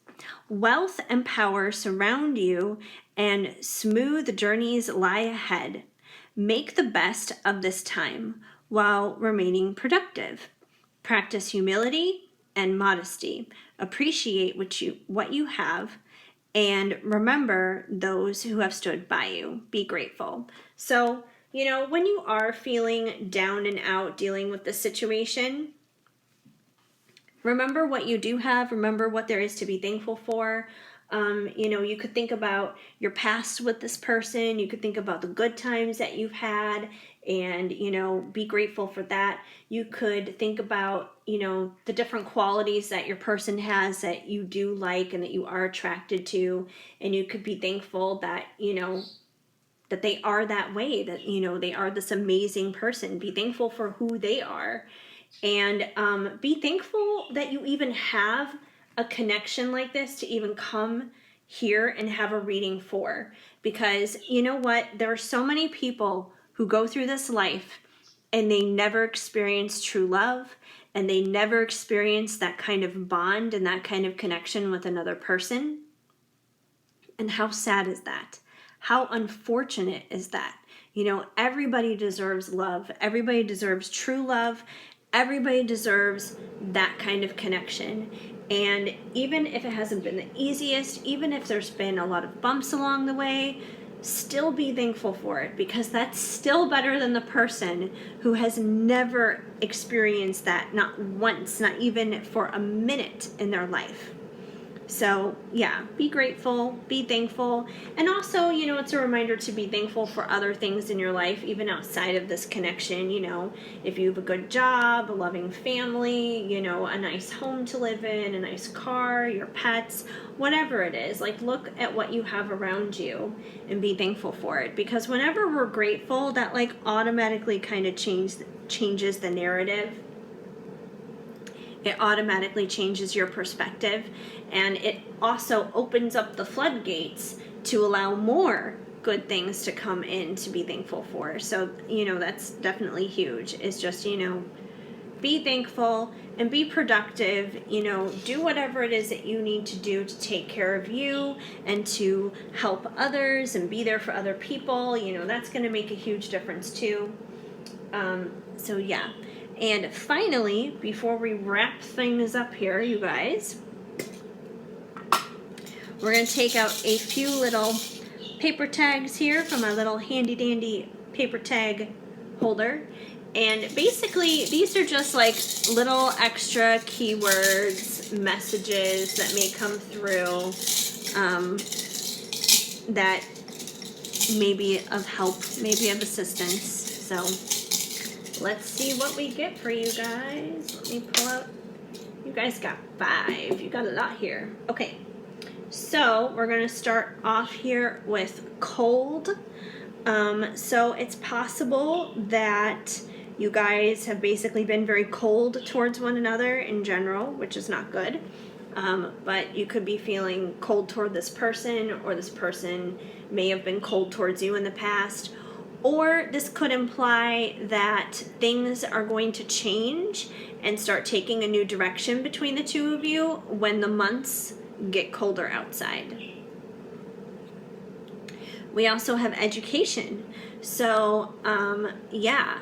Wealth and power surround you, and smooth journeys lie ahead. Make the best of this time while remaining productive. Practice humility and modesty. Appreciate what you have, and remember those who have stood by you. Be grateful. So, when you are feeling down and out dealing with the situation, remember what you do have. Remember what there is to be thankful for. You could think about your past with this person. You could think about the good times that you've had and, be grateful for that. You could think about, the different qualities that your person has that you do like and that you are attracted to. And you could be thankful that, that they are that way, that, they are this amazing person. Be thankful for who they are. And be thankful that you even have a connection like this to even come here and have a reading for. Because you know what? There are so many people who go through this life and they never experience true love, and they never experience that kind of bond and that kind of connection with another person. And how sad is that? How unfortunate is that? Everybody deserves love. Everybody deserves true love. Everybody deserves that kind of connection. And even if it hasn't been the easiest, even if there's been a lot of bumps along the way, still be thankful for it, because that's still better than the person who has never experienced that, not once, not even for a minute in their life. So yeah, be grateful, be thankful, and also, it's a reminder to be thankful for other things in your life, even outside of this connection. If you have a good job, a loving family, a nice home to live in, a nice car, your pets, whatever it is, like, look at what you have around you and be thankful for it. Because whenever we're grateful, that like automatically kind of changes the narrative. It automatically changes your perspective, and it also opens up the floodgates to allow more good things to come in to be thankful for. So, that's definitely huge. It's just, be thankful and be productive. Do whatever it is that you need to do to take care of you and to help others and be there for other people. That's going to make a huge difference too. So yeah. And finally, before we wrap things up here, you guys, we're going to take out a few little paper tags here from my little handy dandy paper tag holder. And basically, these are just like little extra keywords, messages that may come through that may be of help, maybe of assistance. So let's see what we get for you guys. Let me pull out. You guys got 5. You got a lot here. Okay. So we're going to start off here with cold. So it's possible that you guys have basically been very cold towards one another in general, which is not good. But you could be feeling cold toward this person, or this person may have been cold towards you in the past. Or this could imply that things are going to change and start taking a new direction between the two of you when the months get colder outside. We also have education. So, yeah,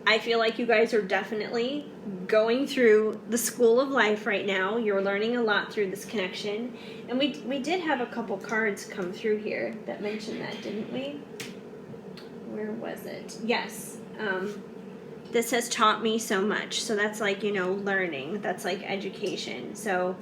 I feel like you guys are definitely going through the school of life right now. You're learning a lot through this connection. And we did have a couple cards come through here that mentioned that, didn't we? Where was it? Yes. This has taught me so much. So that's like, learning. That's like education. So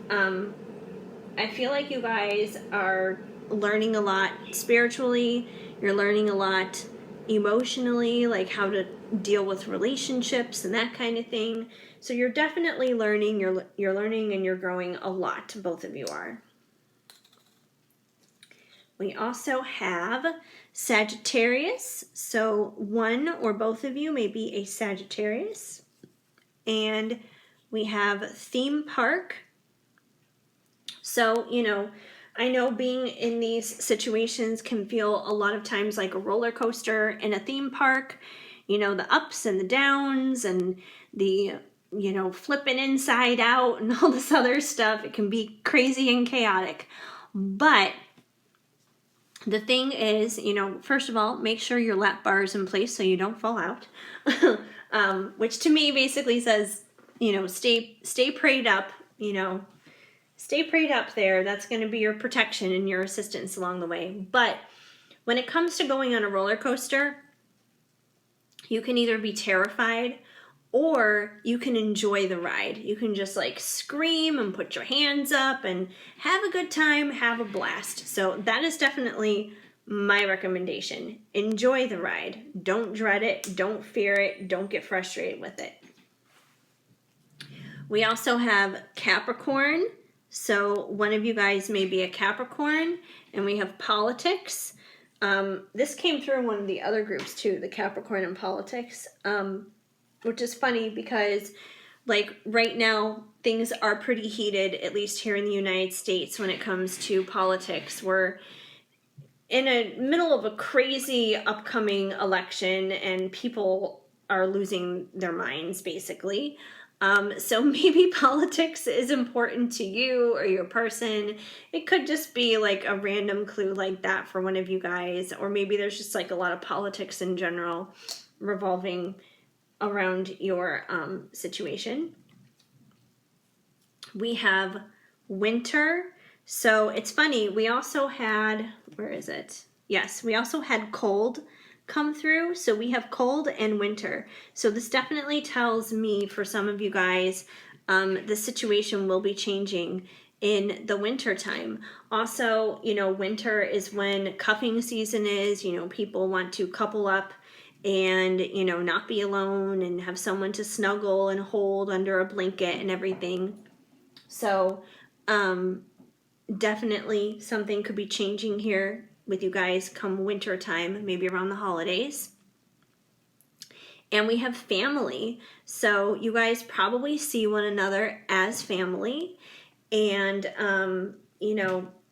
I feel like you guys are learning a lot spiritually. You're learning a lot emotionally, like how to deal with relationships and that kind of thing. So you're definitely learning. You're learning and you're growing a lot. Both of you are. We also have Sagittarius. So one or both of you may be a Sagittarius. And we have theme park. So, I know being in these situations can feel a lot of times like a roller coaster in a theme park. The ups and the downs and the, flipping inside out and all this other stuff. It can be crazy and chaotic. But the thing is, first of all, make sure your lap bar is in place so you don't fall out. Which to me basically says, stay prayed up, stay prayed up there. That's going to be your protection and your assistance along the way. But when it comes to going on a roller coaster, you can either be terrified or you can enjoy the ride. You can just like scream and put your hands up and have a good time, have a blast. So that is definitely my recommendation. Enjoy the ride. Don't dread it. Don't fear it. Don't get frustrated with it. We also have Capricorn. So one of you guys may be a Capricorn, and we have politics. This came through in one of the other groups too, the Capricorn and politics. Which is funny because, like, right now, things are pretty heated, at least here in the United States, when it comes to politics. We're in the middle of a crazy upcoming election, and people are losing their minds, basically. So maybe politics is important to you or your person. It could just be, like, a random clue like that for one of you guys. Or maybe there's just, like, a lot of politics in general revolving around your situation. We have winter. So it's funny, we also had, where is it? Yes, we also had cold come through. So we have cold and winter. So this definitely tells me, for some of you guys, the situation will be changing in the winter time. Also, winter is when cuffing season is. People want to couple up and, not be alone and have someone to snuggle and hold under a blanket and everything. So, definitely something could be changing here with you guys come winter time, maybe around the holidays. And we have family. So you guys probably see one another as family. And,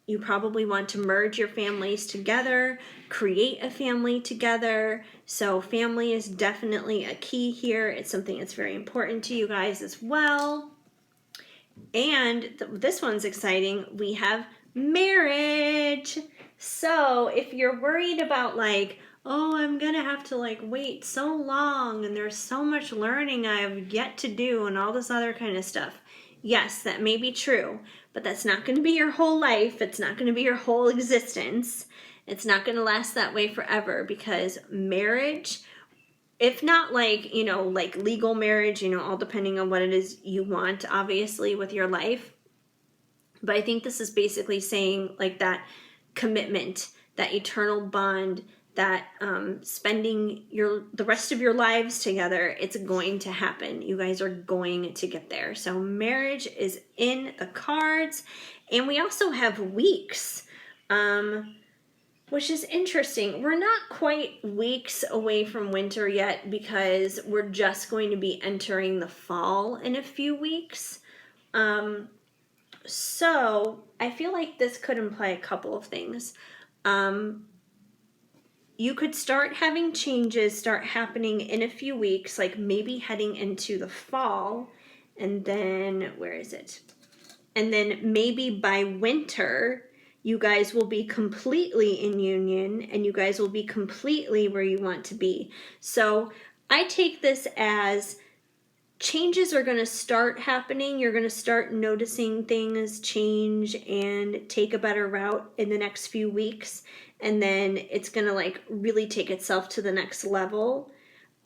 you probably want to merge your families together, create a family together. So family is definitely a key here. It's something that's very important to you guys as well. And this one's exciting. We have marriage. So if you're worried about oh, I'm gonna have to wait so long and there's so much learning I have yet to do and all this other kind of stuff, yes, that may be true, but that's not going to be your whole life. It's not going to be your whole existence. It's not going to last that way forever, because marriage, if not legal marriage, all depending on what it is you want, obviously, with your life. But I think this is basically saying that commitment, that eternal bond, that spending the rest of your lives together, it's going to happen. You guys are going to get there. So marriage is in the cards. And we also have weeks, which is interesting. We're not quite weeks away from winter yet, because we're just going to be entering the fall in a few weeks. So I feel like this could imply a couple of things. You could start having changes start happening in a few weeks, like maybe heading into the fall. And then, where is it? And then maybe by winter, you guys will be completely in union and you guys will be completely where you want to be. So I take this as changes are going to start happening. You're going to start noticing things change and take a better route in the next few weeks. And then it's going to really take itself to the next level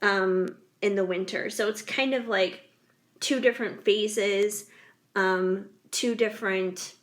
in the winter. So it's kind of like two different phases, two different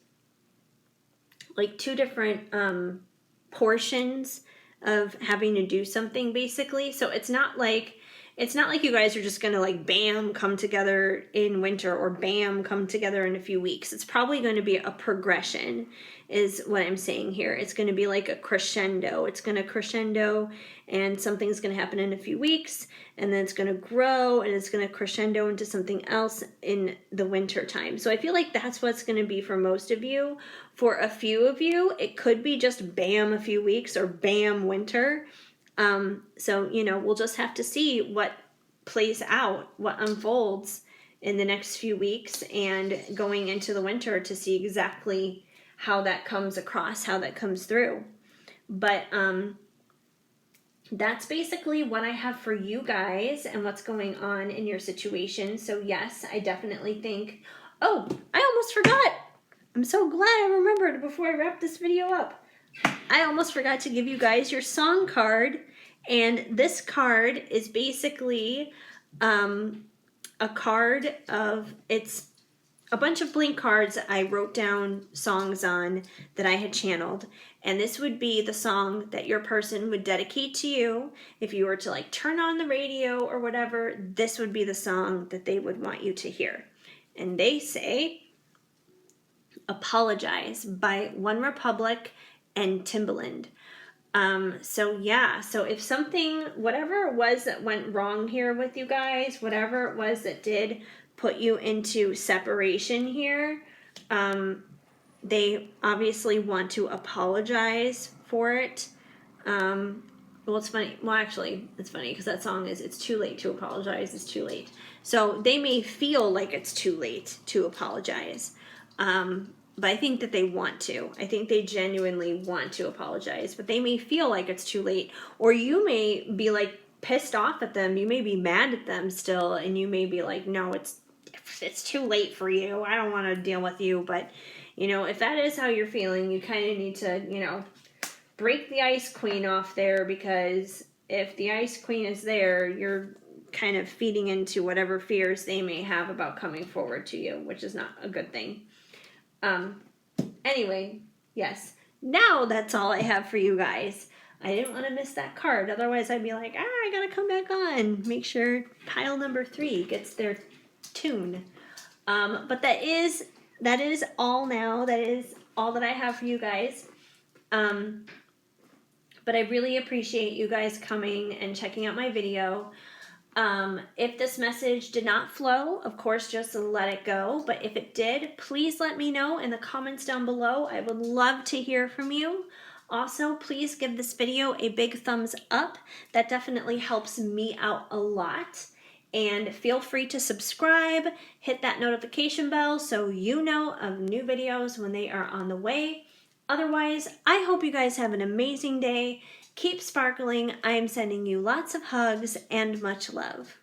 portions of having to do something, basically. So it's not like you guys are just gonna bam come together in winter, or bam come together in a few weeks. It's probably going to be a progression, is what I'm saying here. It's going to be like a crescendo. It's going to crescendo, and something's going to happen in a few weeks, and then it's going to grow, and it's going to crescendo into something else in the winter time. So I feel like that's what's going to be for most of you. For a few of you, it could be just bam a few weeks, or bam winter. So, we'll just have to see what plays out, what unfolds in the next few weeks and going into the winter, to see exactly how that comes across, how that comes through. But that's basically what I have for you guys and what's going on in your situation. So yes, I definitely think, oh, I almost forgot. I'm so glad I remembered before I wrap this video up. I almost forgot to give you guys your song card. And this card is basically a card of, it's a bunch of blank cards I wrote down songs on that I had channeled. And this would be the song that your person would dedicate to you. If you were to turn on the radio or whatever, this would be the song that they would want you to hear. And they say, Apologize by One Republic and Timbaland. So if something, whatever it was that went wrong here with you guys, whatever it was that did put you into separation here, they obviously want to apologize for it. Well, it's funny. Well, actually, it's funny because that song is, it's too late to apologize. It's too late. So they may feel like it's too late to apologize. But I think that they want to. I think they genuinely want to apologize, but they may feel like it's too late. Or you may be pissed off at them. You may be mad at them still, and you may be like, no, it's it's too late for you. I don't want to deal with you. But, you know, if that is how you're feeling, you kind of need to, you know, break the Ice Queen off there, because if the Ice Queen is there, you're kind of feeding into whatever fears they may have about coming forward to you, which is not a good thing. Anyway, yes. Now that's all I have for you guys. I didn't want to miss that card. Otherwise, I'd be like, I gotta come back on. Make sure pile number 3 gets their tune. But that is all now. That is all that I have for you guys. But I really appreciate you guys coming and checking out my video. If this message did not flow, of course, just let it go. But if it did, please let me know in the comments down below. I would love to hear from you. Also, please give this video a big thumbs up. That definitely helps me out a lot. And feel free to subscribe, hit that notification bell so you know of new videos when they are on the way. Otherwise, I hope you guys have an amazing day. Keep sparkling. I am sending you lots of hugs and much love.